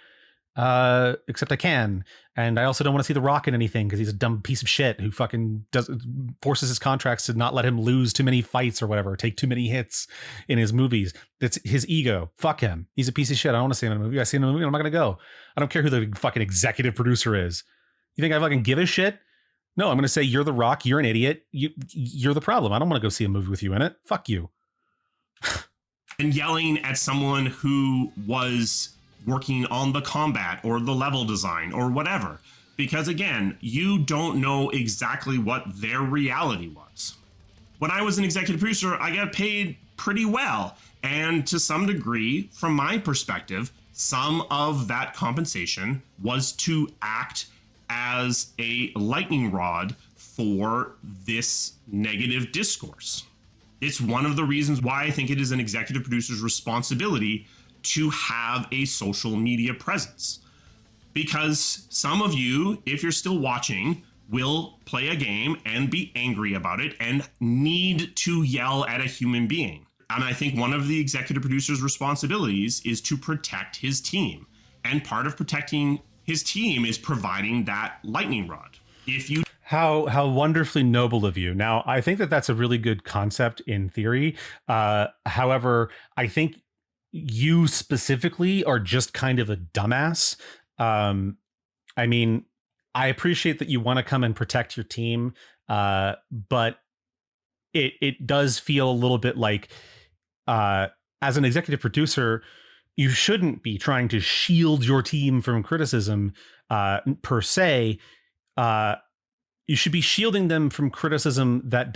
except I can. And I also don't want to see The Rock in anything because he's a dumb piece of shit who fucking forces his contracts to not let him lose too many fights or whatever, take too many hits in his movies. That's his ego. Fuck him. He's a piece of shit. I don't want to see him in a movie. I see him in a movie, I'm not going to go. I don't care who the fucking executive producer is. You think I fucking give a shit? No, I'm going to say you're The Rock. You're an idiot. You're the problem. I don't want to go see a movie with you in it. Fuck you. And yelling at someone who was working on the combat or the level design or whatever. Because again, you don't know exactly what their reality was. When I was an executive producer, I got paid pretty well. And to some degree, from my perspective, some of that compensation was to act as a lightning rod for this negative discourse. It's one of the reasons why I think it is an executive producer's responsibility to have a social media presence. Because some of you, if you're still watching, will play a game and be angry about it and need to yell at a human being. And I think one of the executive producer's responsibilities is to protect his team. And part of protecting his team is providing that lightning rod. How wonderfully noble of you. Now, I think that that's a really good concept in theory. However, I think you specifically are just kind of a dumbass. I mean, I appreciate that you want to come and protect your team, but it does feel a little bit like, as an executive producer, you shouldn't be trying to shield your team from criticism per se. You should be shielding them from criticism that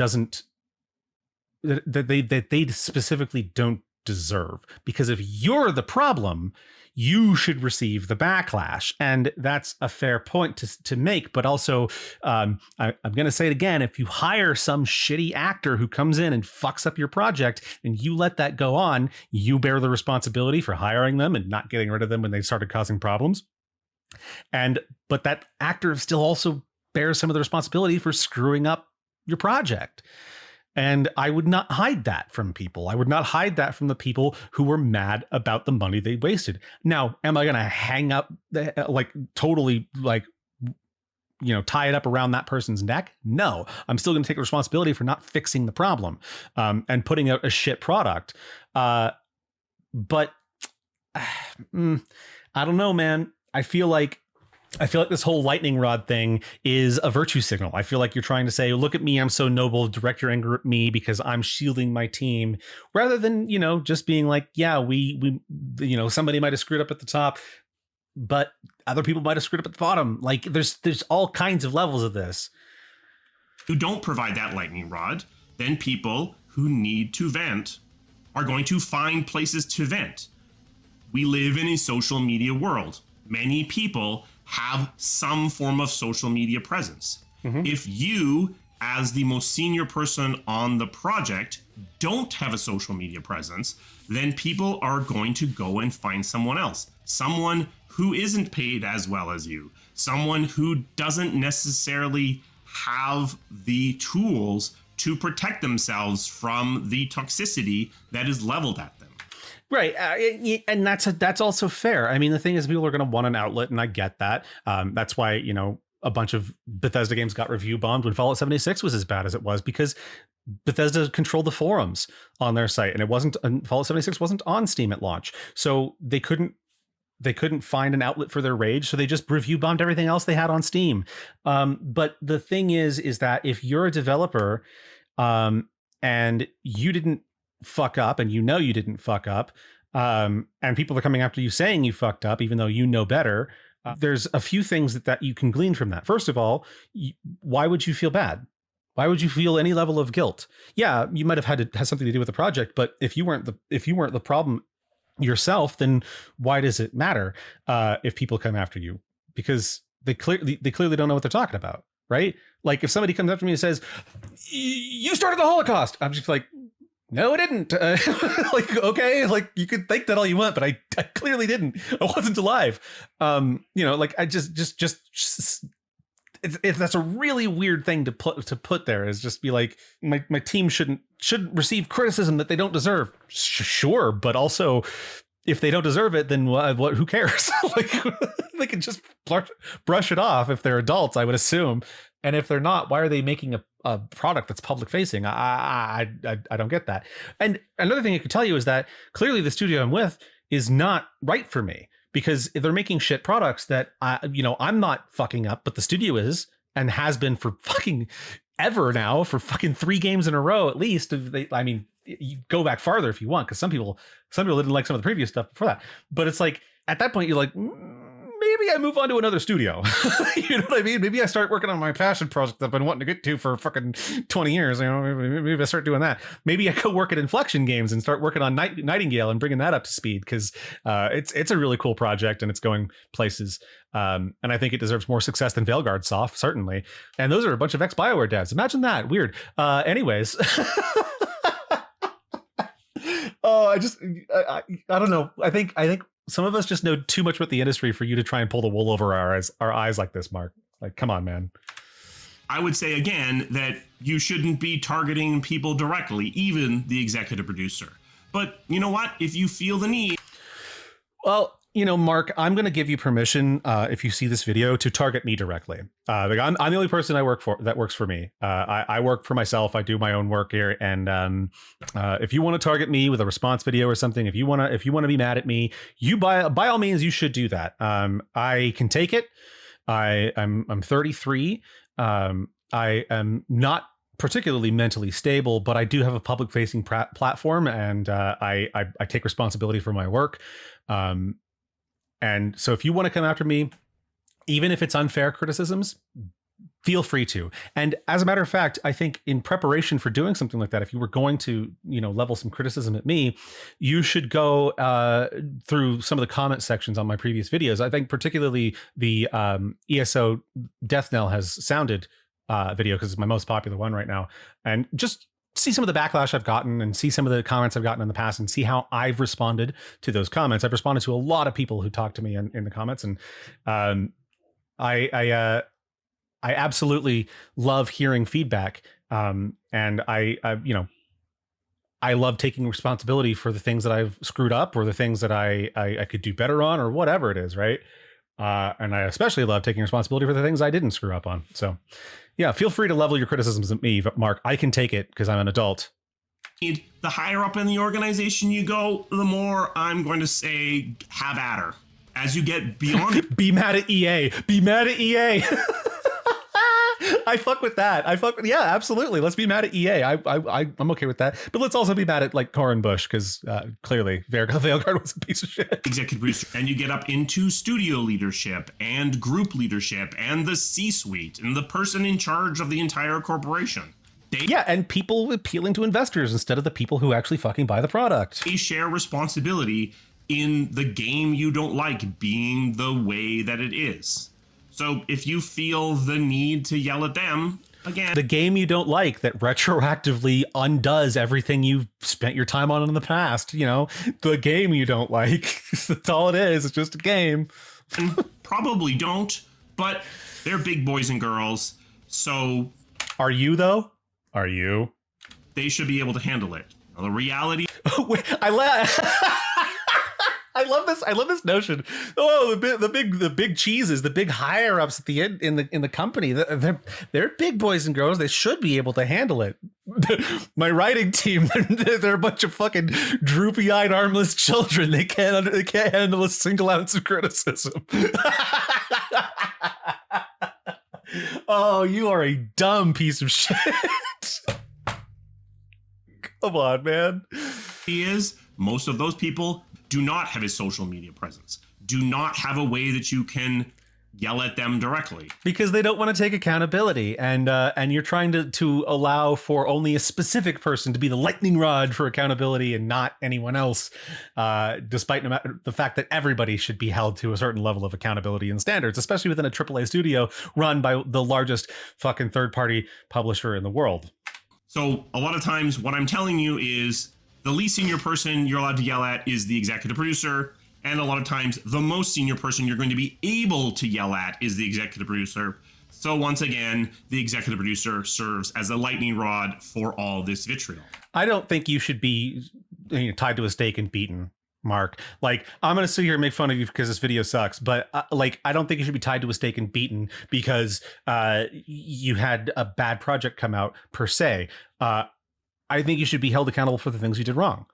they specifically don't deserve. Because if you're the problem, you should receive the backlash. And that's a fair point to make. But also, I'm going to say it again. If you hire some shitty actor who comes in and fucks up your project and you let that go on, you bear the responsibility for hiring them and not getting rid of them when they started causing problems. But that actor still also bears some of the responsibility for screwing up your project. And I would not hide that from people. I would not hide that from the people who were mad about the money they wasted. Now, am I going to hang up, totally, tie it up around that person's neck? No, I'm still going to take responsibility for not fixing the problem and putting out a shit product. But I don't know, man. I feel like this whole lightning rod thing is a virtue signal. I feel like you're trying to say, look at me, I'm so noble, direct your anger at me because I'm shielding my team, rather than, just being like, yeah, we somebody might have screwed up at the top, but other people might have screwed up at the bottom. Like there's all kinds of levels of this. Who don't provide that lightning rod, then people who need to vent are going to find places to vent. We live in a social media world. Many people have some form of social media presence. Mm-hmm. If you, as the most senior person on the project, don't have a social media presence, then people are going to go and find someone else. Someone who isn't paid as well as you. Someone who doesn't necessarily have the tools to protect themselves from the toxicity that is leveled at them. Right. And that's also fair. I mean, the thing is, people are going to want an outlet, and I get that. That's why, a bunch of Bethesda games got review bombed when Fallout 76 was as bad as it was, because Bethesda controlled the forums on their site, and Fallout 76 wasn't on Steam at launch. So they couldn't find an outlet for their rage. So they just review bombed everything else they had on Steam. But the thing is that if you're a developer and you didn't fuck up, and you didn't fuck up, and people are coming after you saying you fucked up, even though you know better, there's a few things that you can glean from that. First of all, why would you feel bad? Why would you feel any level of guilt? Yeah, you might have had something to do with the project, but if you weren't the problem yourself, then why does it matter if people come after you? Because they clearly don't know what they're talking about, right? Like if somebody comes up to me and says, "You started the Holocaust," I'm just like, no, I didn't. Okay, like you could think that all you want, but I clearly didn't. I wasn't alive. I just that's a really weird thing to put there, is just be like, my team shouldn't receive criticism that they don't deserve. Sure, but also, if they don't deserve it, then what? Who cares? Like they can just brush it off if they're adults, I would assume. And if they're not, why are they making a product that's public facing? I don't get that. And another thing I could tell you is that clearly the studio I'm with is not right for me, because if they're making shit products that I'm not fucking up, but the studio is, and has been for fucking ever now, for fucking 3 games in a row at least. You go back farther if you want, because some people didn't like some of the previous stuff before that. But it's like at that point you're like, maybe I move on to another studio. You know what I mean? Maybe I start working on my passion project that I've been wanting to get to for fucking 20 years. Maybe I start doing that. Maybe I go work at Inflection Games and start working on Nightingale and bringing that up to speed, because it's a really cool project and it's going places. And I think it deserves more success than Veilguard saw, certainly. And those are a bunch of ex-BioWare devs. Imagine that. Weird. Anyways. Oh, I don't know. I think some of us just know too much about the industry for you to try and pull the wool over our eyes like this, Mark. Like, come on, man. I would say again that you shouldn't be targeting people directly, even the executive producer. But you know what? If you feel the need. Well, Mark, I'm going to give you permission, if you see this video, to target me directly. I'm the only person I work for that works for me. I work for myself. I do my own work here. And if you want to target me with a response video or something, if you want to be mad at me, you by all means, you should do that. I can take it. I'm 33. I am not particularly mentally stable, but I do have a public facing platform, and I take responsibility for my work. And so if you want to come after me, even if it's unfair criticisms, feel free to. And as a matter of fact, I think in preparation for doing something like that, if you were going to, level some criticism at me, you should go through some of the comment sections on my previous videos. I think particularly the ESO Death Knell has sounded video, because it's my most popular one right now. And just see some of the backlash I've gotten and see some of the comments I've gotten in the past and see how I've responded to those comments. I've responded to a lot of people who talk to me in the comments, and I absolutely love hearing feedback. And I I love taking responsibility for the things that I've screwed up or the things that I could do better on or whatever it is, right? And I especially love taking responsibility for the things I didn't screw up on. So, yeah, feel free to level your criticisms at me, Mark. I can take it because I'm an adult. The higher up in the organization you go, the more I'm going to say have at her. As you get beyond Be mad at EA. Be mad at EA. I fuck with that. Yeah, absolutely. Let's be mad at EA. I'm okay with that. But let's also be mad at like Corin Bush because clearly Veilguard was a piece of shit. Executive producer, and you get up into studio leadership and group leadership and the C-suite and the person in charge of the entire corporation. Yeah, and people appealing to investors instead of the people who actually fucking buy the product. They share responsibility in the game you don't like being the way that it is. So if you feel the need to yell at them, again... The game you don't like that retroactively undoes everything you've spent your time on in the past, you know? The game you don't like. That's all it is. It's just a game. And probably don't, but they're big boys and girls, so... Are you, though? Are you? They should be able to handle it. Now, the reality... I love this notion. Oh, the big cheeses, the big higher ups at the end in the company. They're big boys and girls. They should be able to handle it. My writing team, they're a bunch of fucking droopy eyed, armless children. They can't handle a single ounce of criticism. Oh, you are a dumb piece of shit. Come on, man. Most of those people do not have a social media presence, do not have a way that you can yell at them directly. Because they don't want to take accountability, and you're trying to allow for only a specific person to be the lightning rod for accountability and not anyone else, despite the fact that everybody should be held to a certain level of accountability and standards, especially within a AAA studio run by the largest fucking third-party publisher in the world. So a lot of times what I'm telling you is the least senior person you're allowed to yell at is the executive producer. And a lot of times the most senior person you're going to be able to yell at is the executive producer. So once again, the executive producer serves as a lightning rod for all this vitriol. I don't think you should be tied to a stake and beaten, Mark. Like, I'm going to sit here and make fun of you because this video sucks, but I don't think you should be tied to a stake and beaten because you had a bad project come out per se. I think you should be held accountable for the things you did wrong.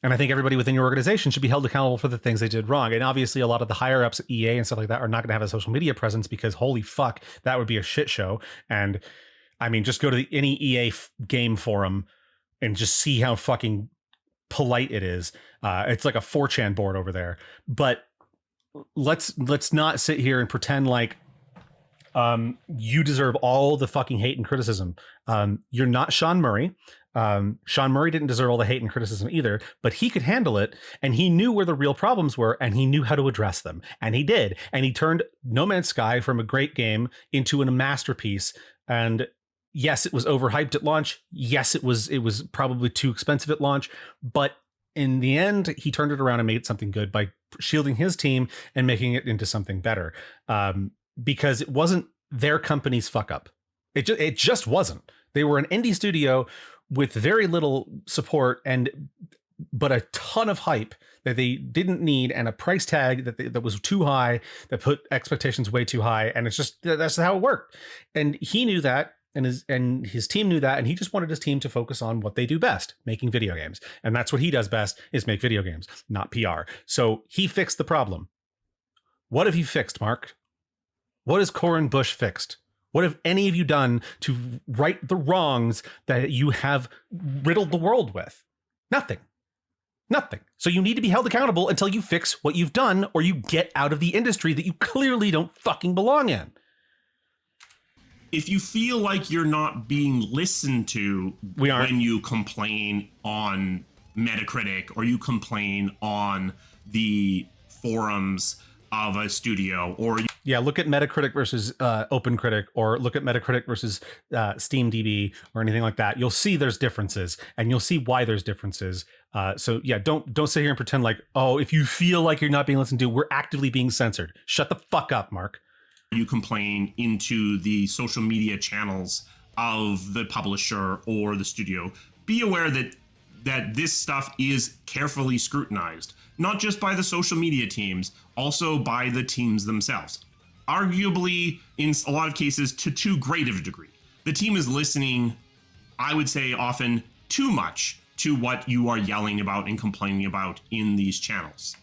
And I think everybody within your organization should be held accountable for the things they did wrong. And obviously a lot of the higher ups at EA and stuff like that are not going to have a social media presence because holy fuck, that would be a shit show. And I mean, just go to any EA game forum and just see how fucking polite it is. It's like a 4chan board over there. But let's not sit here and pretend like you deserve all the fucking hate and criticism. You're not Sean Murray. Sean Murray didn't deserve all the hate and criticism either, but he could handle it, and he knew where the real problems were, and he knew how to address them, and he did, and he turned No Man's Sky from a great game into a masterpiece. And yes, it was overhyped at launch. Yes, it was probably too expensive at launch, but in the end, he turned it around and made something good by shielding his team and making it into something better. Because it wasn't their company's fuck up. It just wasn't. They were an indie studio with very little support but a ton of hype that they didn't need, and a price tag that was too high, that put expectations way too high, and that's how it worked. And he knew that, and his team knew that, and he just wanted his team to focus on what they do best, making video games. And that's what he does best, is make video games, not PR. So he fixed the problem. What have you fixed, Mark? What has Corin Bush fixed? What have any of you done to right the wrongs that you have riddled the world with? Nothing. Nothing. So you need to be held accountable until you fix what you've done, or you get out of the industry that you clearly don't fucking belong in. If you feel like you're not being listened to when you complain on Metacritic or you complain on the forums of a studio, or you Yeah, look at Metacritic versus OpenCritic, or look at Metacritic versus SteamDB or anything like that. You'll see there's differences, and you'll see why there's differences. So yeah, don't sit here and pretend like, oh, if you feel like you're not being listened to, we're actively being censored. Shut the fuck up, Mark. You complain into the social media channels of the publisher or the studio. Be aware that this stuff is carefully scrutinized, not just by the social media teams, also by the teams themselves. Arguably, in a lot of cases, to too great of a degree. The team is listening, I would say often, too much to what you are yelling about and complaining about in these channels.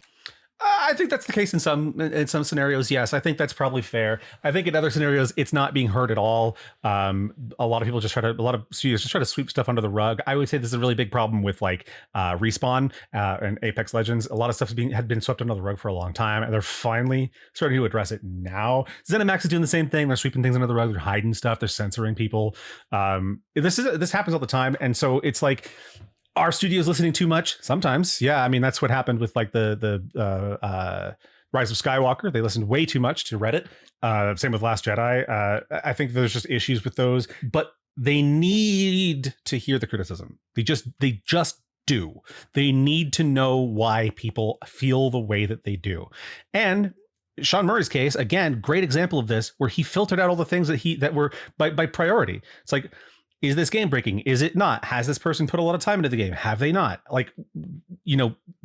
I think that's the case in some scenarios. Yes, I think that's probably fair. I think in other scenarios, it's not being heard at all. A lot of people a lot of studios just try to sweep stuff under the rug. I would say this is a really big problem with like Respawn and Apex Legends. A lot of stuff had been swept under the rug for a long time, and they're finally starting to address it now. ZeniMax is doing the same thing. They're sweeping things under the rug. They're hiding stuff. They're censoring people. This happens all the time, and so it's like, are studios listening too much? Sometimes, yeah. I mean, that's what happened with like the Rise of Skywalker. They listened way too much to Reddit. Same with Last Jedi. I think there's just issues with those, but they need to hear the criticism. They just do. They need to know why people feel the way that they do. And Sean Murray's case, again, great example of this, where he filtered out all the things that were by priority. It's like, is this game breaking? Is it not? Has this person put a lot of time into the game? Have they not? Like,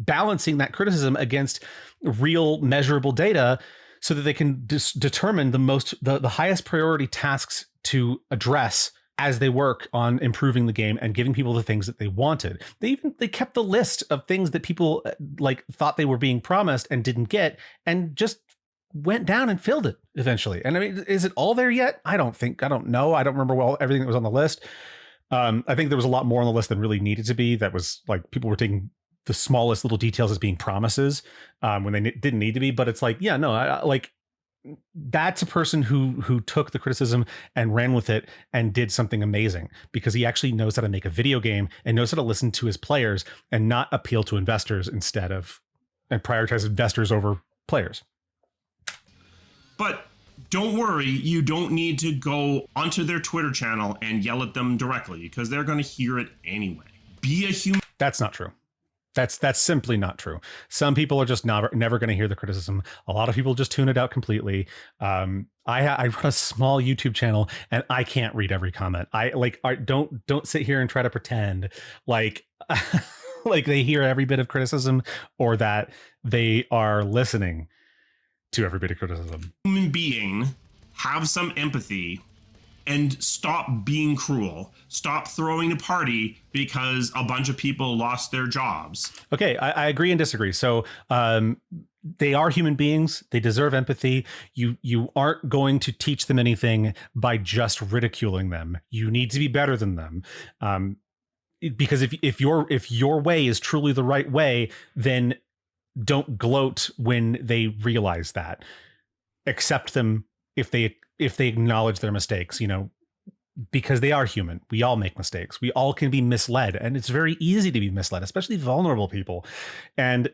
balancing that criticism against real measurable data so that they can determine the highest priority tasks to address as they work on improving the game and giving people the things that they wanted. They kept the list of things that people thought they were being promised and didn't get, and just went down and filled it eventually. And I mean, is it all there yet? I don't know. I don't remember everything that was on the list. I think there was a lot more on the list than really needed to be. That was like, people were taking the smallest little details as being promises when they didn't need to be. But it's like, yeah, no, that's a person who took the criticism and ran with it and did something amazing, because he actually knows how to make a video game and knows how to listen to his players and not appeal to investors and prioritize investors over players. But don't worry, you don't need to go onto their Twitter channel and yell at them directly, because they're going to hear it anyway. Be a human. That's not true. That's simply not true. Some people are just never going to hear the criticism. A lot of people just tune it out completely. I run a small YouTube channel, and I can't read every comment. Don't sit here and try to pretend like like they hear every bit of criticism, or that they are listening to every bit of criticism. Human being, have some empathy and stop being cruel. Stop throwing a party because a bunch of people lost their jobs. Okay, I agree and disagree. So they are human beings. They deserve empathy. You aren't going to teach them anything by just ridiculing them. You need to be better than them. Because if your way is truly the right way, then don't gloat when they realize that. Accept them if they acknowledge their mistakes, because they are human. We all make mistakes. We all can be misled, and it's very easy to be misled, especially vulnerable people. And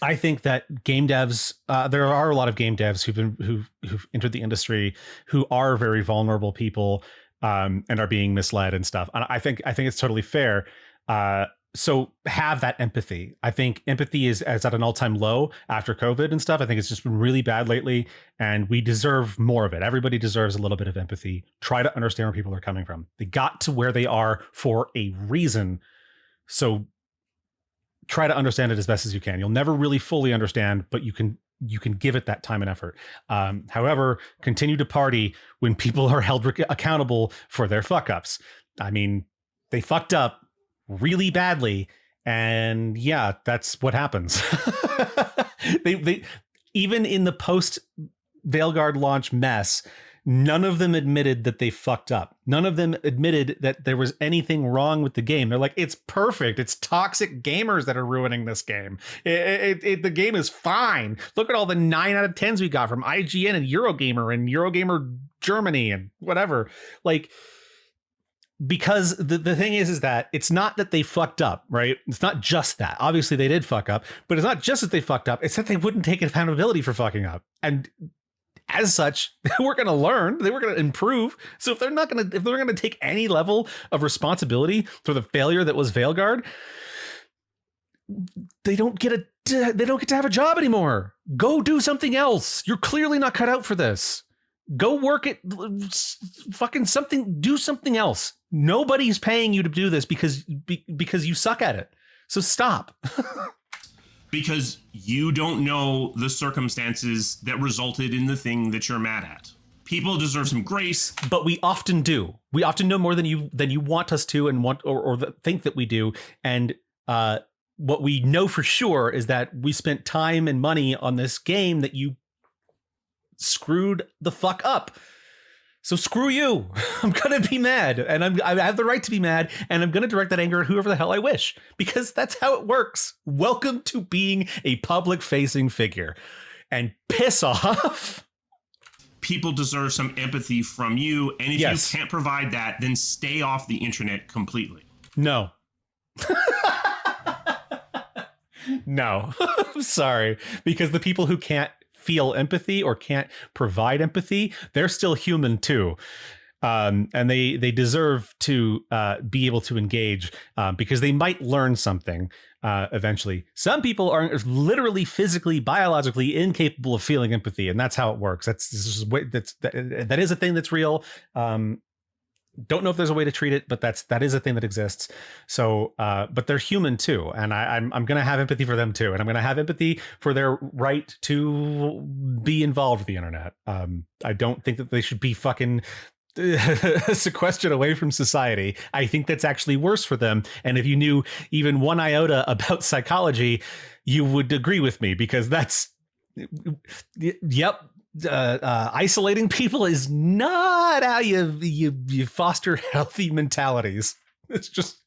I think that game devs, there are a lot of game devs who've entered the industry who are very vulnerable people, and are being misled and stuff. And I think it's totally fair. So have that empathy. I think empathy is at an all-time low after COVID and stuff. I think it's just been really bad lately, and we deserve more of it. Everybody deserves a little bit of empathy. Try to understand where people are coming from. They got to where they are for a reason. So try to understand it as best as you can. You'll never really fully understand, but you can give it that time and effort. However, continue to party when people are held accountable for their fuck-ups. I mean, they fucked up really badly, and yeah, that's what happens. they even in the post Veilguard launch mess, none of them admitted that they fucked up. None of them admitted that there was anything wrong with the game. They're like, it's perfect. It's toxic gamers that are ruining this game. The game is fine. Look at all the 9 out of 10s we got from IGN and Eurogamer Germany and whatever. Like, because the thing is that it's not that they fucked up, right? It's not just that. Obviously they did fuck up, but it's not just that they fucked up. It's that they wouldn't take accountability for fucking up. And as such, they were going to learn, they were going to improve. So if they're going to take any level of responsibility for the failure that was Veilguard, they don't get to have a job anymore. Go do something else. You're clearly not cut out for this. Go work at fucking something. Do something else. Nobody's paying you to do this because you suck at it. So stop. Because you don't know the circumstances that resulted in the thing that you're mad at. People deserve some grace, but we often do. We often know more than you want us to, and want or think that we do. And what we know for sure is that we spent time and money on this game that you screwed the fuck up. So screw you. I'm gonna be mad, and I have the right to be mad, and I'm gonna direct that anger at whoever the hell I wish, because that's how it works. Welcome to being a public-facing figure, and piss off. People deserve some empathy from you, and if you can't provide that, then stay off the internet completely. No. No. I'm sorry, because the people who can't feel empathy or can't provide empathy, they're still human too. And they deserve to be able to engage because they might learn something eventually. Some people are literally physically, biologically incapable of feeling empathy, and that's how it works. That is a thing that's real. Don't know if there's a way to treat it, but that is a thing that exists. So, but they're human too, and I'm going to have empathy for them too, and I'm going to have empathy for their right to be involved with the internet. I don't think that they should be fucking sequestered away from society. I think that's actually worse for them. And if you knew even one iota about psychology, you would agree with me, because that's, yep. Isolating people is not how you foster healthy mentalities. It's just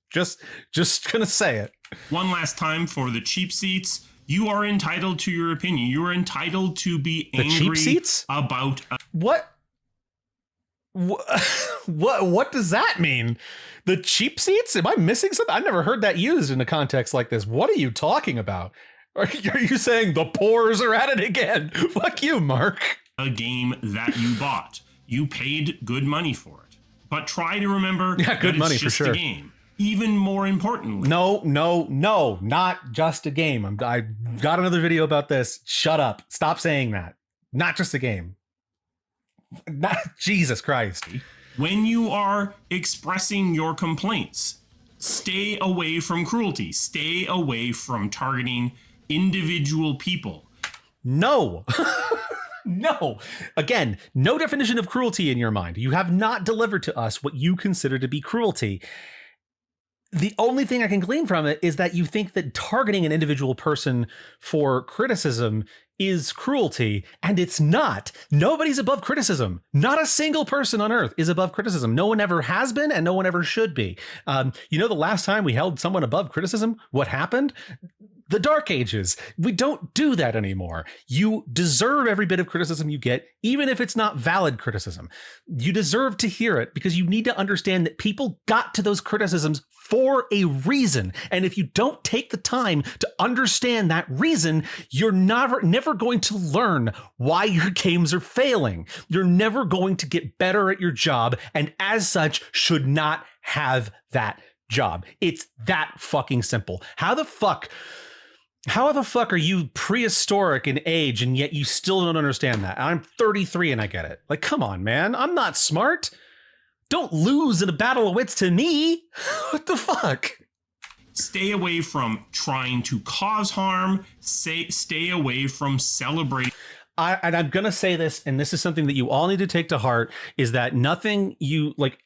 gonna say it one last time for the cheap seats. You are entitled to your opinion. You are entitled to be angry the cheap seats? About what does that mean? The cheap seats? Am I missing something? I've never heard that used in a context like this. What are you talking about? Are you saying the poors are at it again? Fuck you, Mark. A game that you bought. You paid good money for it. But try to remember good money for sure. A game. Even more importantly. No, not just a game. I've got another video about this. Shut up. Stop saying that. Not just a game. Not Jesus Christ. When you are expressing your complaints, stay away from cruelty. Stay away from targeting individual people. No. No. Again, no definition of cruelty in your mind. You have not delivered to us what you consider to be cruelty. The only thing I can glean from it is that you think that targeting an individual person for criticism is cruelty, and it's not. Nobody's above criticism. Not a single person on earth is above criticism. No one ever has been, and no one ever should be. The last time we held someone above criticism, what happened? The Dark Ages. We don't do that anymore. You deserve every bit of criticism you get, even if it's not valid criticism. You deserve to hear it, because you need to understand that people got to those criticisms for a reason. And if you don't take the time to understand that reason, you're never going to learn why your games are failing. You're never going to get better at your job, and as such, should not have that job. It's that fucking simple. How the fuck are you prehistoric in age, and yet you still don't understand that? I'm 33 and I get it. Like, come on, man. I'm not smart. Don't lose in a battle of wits to me. What the fuck? Stay away from trying to cause harm. Stay away from celebrating. And I'm going to say this, and this is something that you all need to take to heart, is that nothing you like.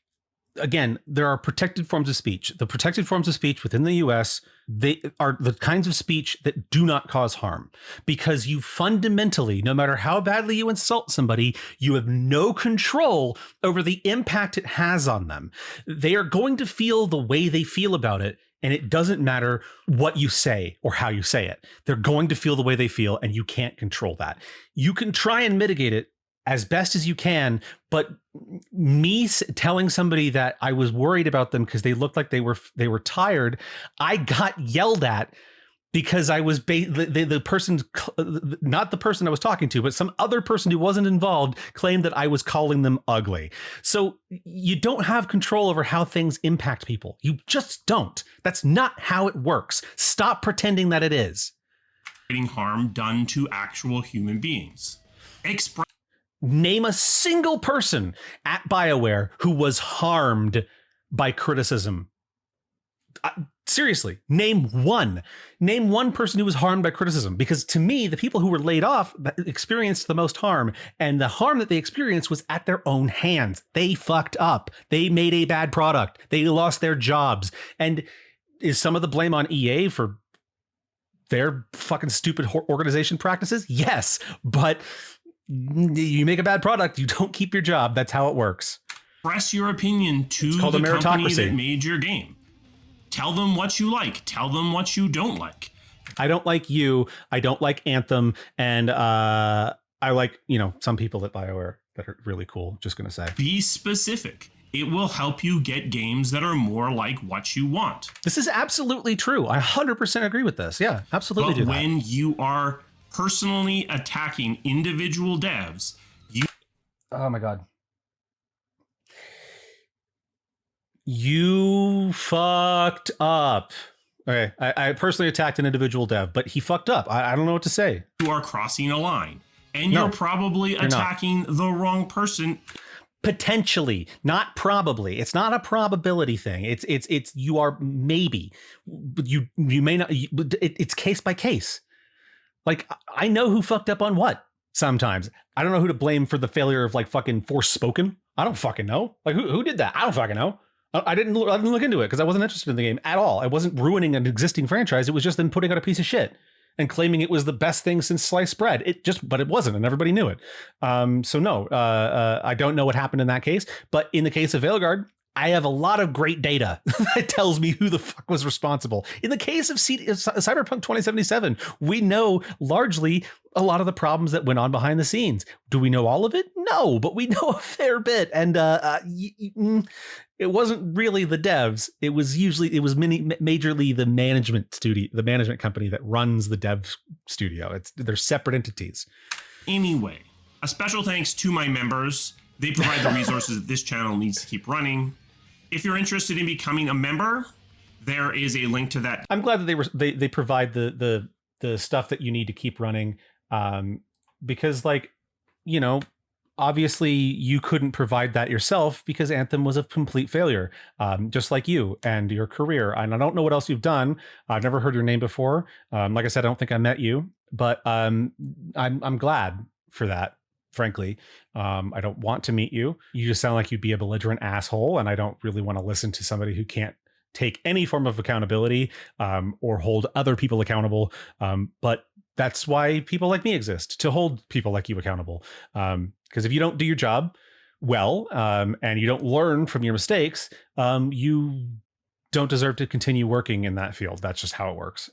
Again, there are protected forms of speech. The protected forms of speech within the US, they are the kinds of speech that do not cause harm, because you fundamentally, no matter how badly you insult somebody, you have no control over the impact it has on them. They are going to feel the way they feel about it, and it doesn't matter what you say or how you say it. They're going to feel the way they feel, and you can't control that. You can try and mitigate it as best as you can, but me telling somebody that I was worried about them because they looked like they were tired, I got yelled at because I was the person, not the person I was talking to, but some other person who wasn't involved claimed that I was calling them ugly. So you don't have control over how things impact people. You just don't. That's not how it works. Stop pretending that it is. Harm done to actual human beings. Name a single person at BioWare who was harmed by criticism. Seriously, name one. Name one person who was harmed by criticism, because to me, the people who were laid off experienced the most harm, and the harm that they experienced was at their own hands. They fucked up. They made a bad product. They lost their jobs. And is some of the blame on EA for their fucking stupid organization practices? Yes, but you make a bad product, you don't keep your job. That's how it works. Express your opinion to the company that made your game. Tell them what you like. Tell them what you don't like. I don't like you. I don't like Anthem. And I like, some people at BioWare that are really cool. Just going to say. Be specific. It will help you get games that are more like what you want. This is absolutely true. I 100% agree with this. Yeah, absolutely. But when you are personally attacking individual devs, oh my God. You fucked up. Okay, I personally attacked an individual dev, but he fucked up. I don't know what to say. You are crossing a line, and you're probably attacking the wrong person. Potentially, not probably. It's not a probability thing. It's you are maybe. You may not. It's case by case. Like, I know who fucked up on what sometimes. I don't know who to blame for the failure of like fucking Forspoken. I don't fucking know. Like who did that? I don't fucking know. I didn't look into it because I wasn't interested in the game at all. I wasn't ruining an existing franchise. It was just them putting out a piece of shit and claiming it was the best thing since sliced bread. But it wasn't, and everybody knew it. So no, I don't know what happened in that case. But in the case of Veilguard, I have a lot of great data that tells me who the fuck was responsible. In the case of Cyberpunk 2077, we know largely a lot of the problems that went on behind the scenes. Do we know all of it? No, but we know a fair bit. And it wasn't really the devs. It was majorly the management studio, the management company that runs the dev studio. They're separate entities. Anyway, a special thanks to my members. They provide the resources that this channel needs to keep running. If you're interested in becoming a member, there is a link to that. I'm glad that they provide the stuff that you need to keep running, because obviously you couldn't provide that yourself because Anthem was a complete failure, just like you and your career. And I don't know what else you've done. I've never heard your name before. Like I said, I don't think I met you, but I'm glad for that. Frankly, I don't want to meet you. You just sound like you'd be a belligerent asshole, and I don't really want to listen to somebody who can't take any form of accountability or hold other people accountable. But that's why people like me exist, to hold people like you accountable. Because if you don't do your job well, and you don't learn from your mistakes, you don't deserve to continue working in that field. That's just how it works.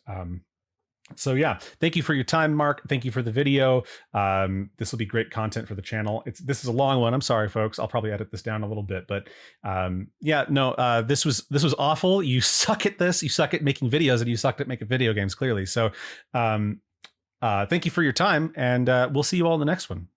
So yeah, thank you for your time, Mark. Thank you for the video. This will be great content for the channel. This is a long one. I'm sorry, folks. I'll probably edit this down a little bit, but this was awful. You suck at this. You suck at making videos, and you sucked at making video games, clearly. So thank you for your time, and we'll see you all in the next one.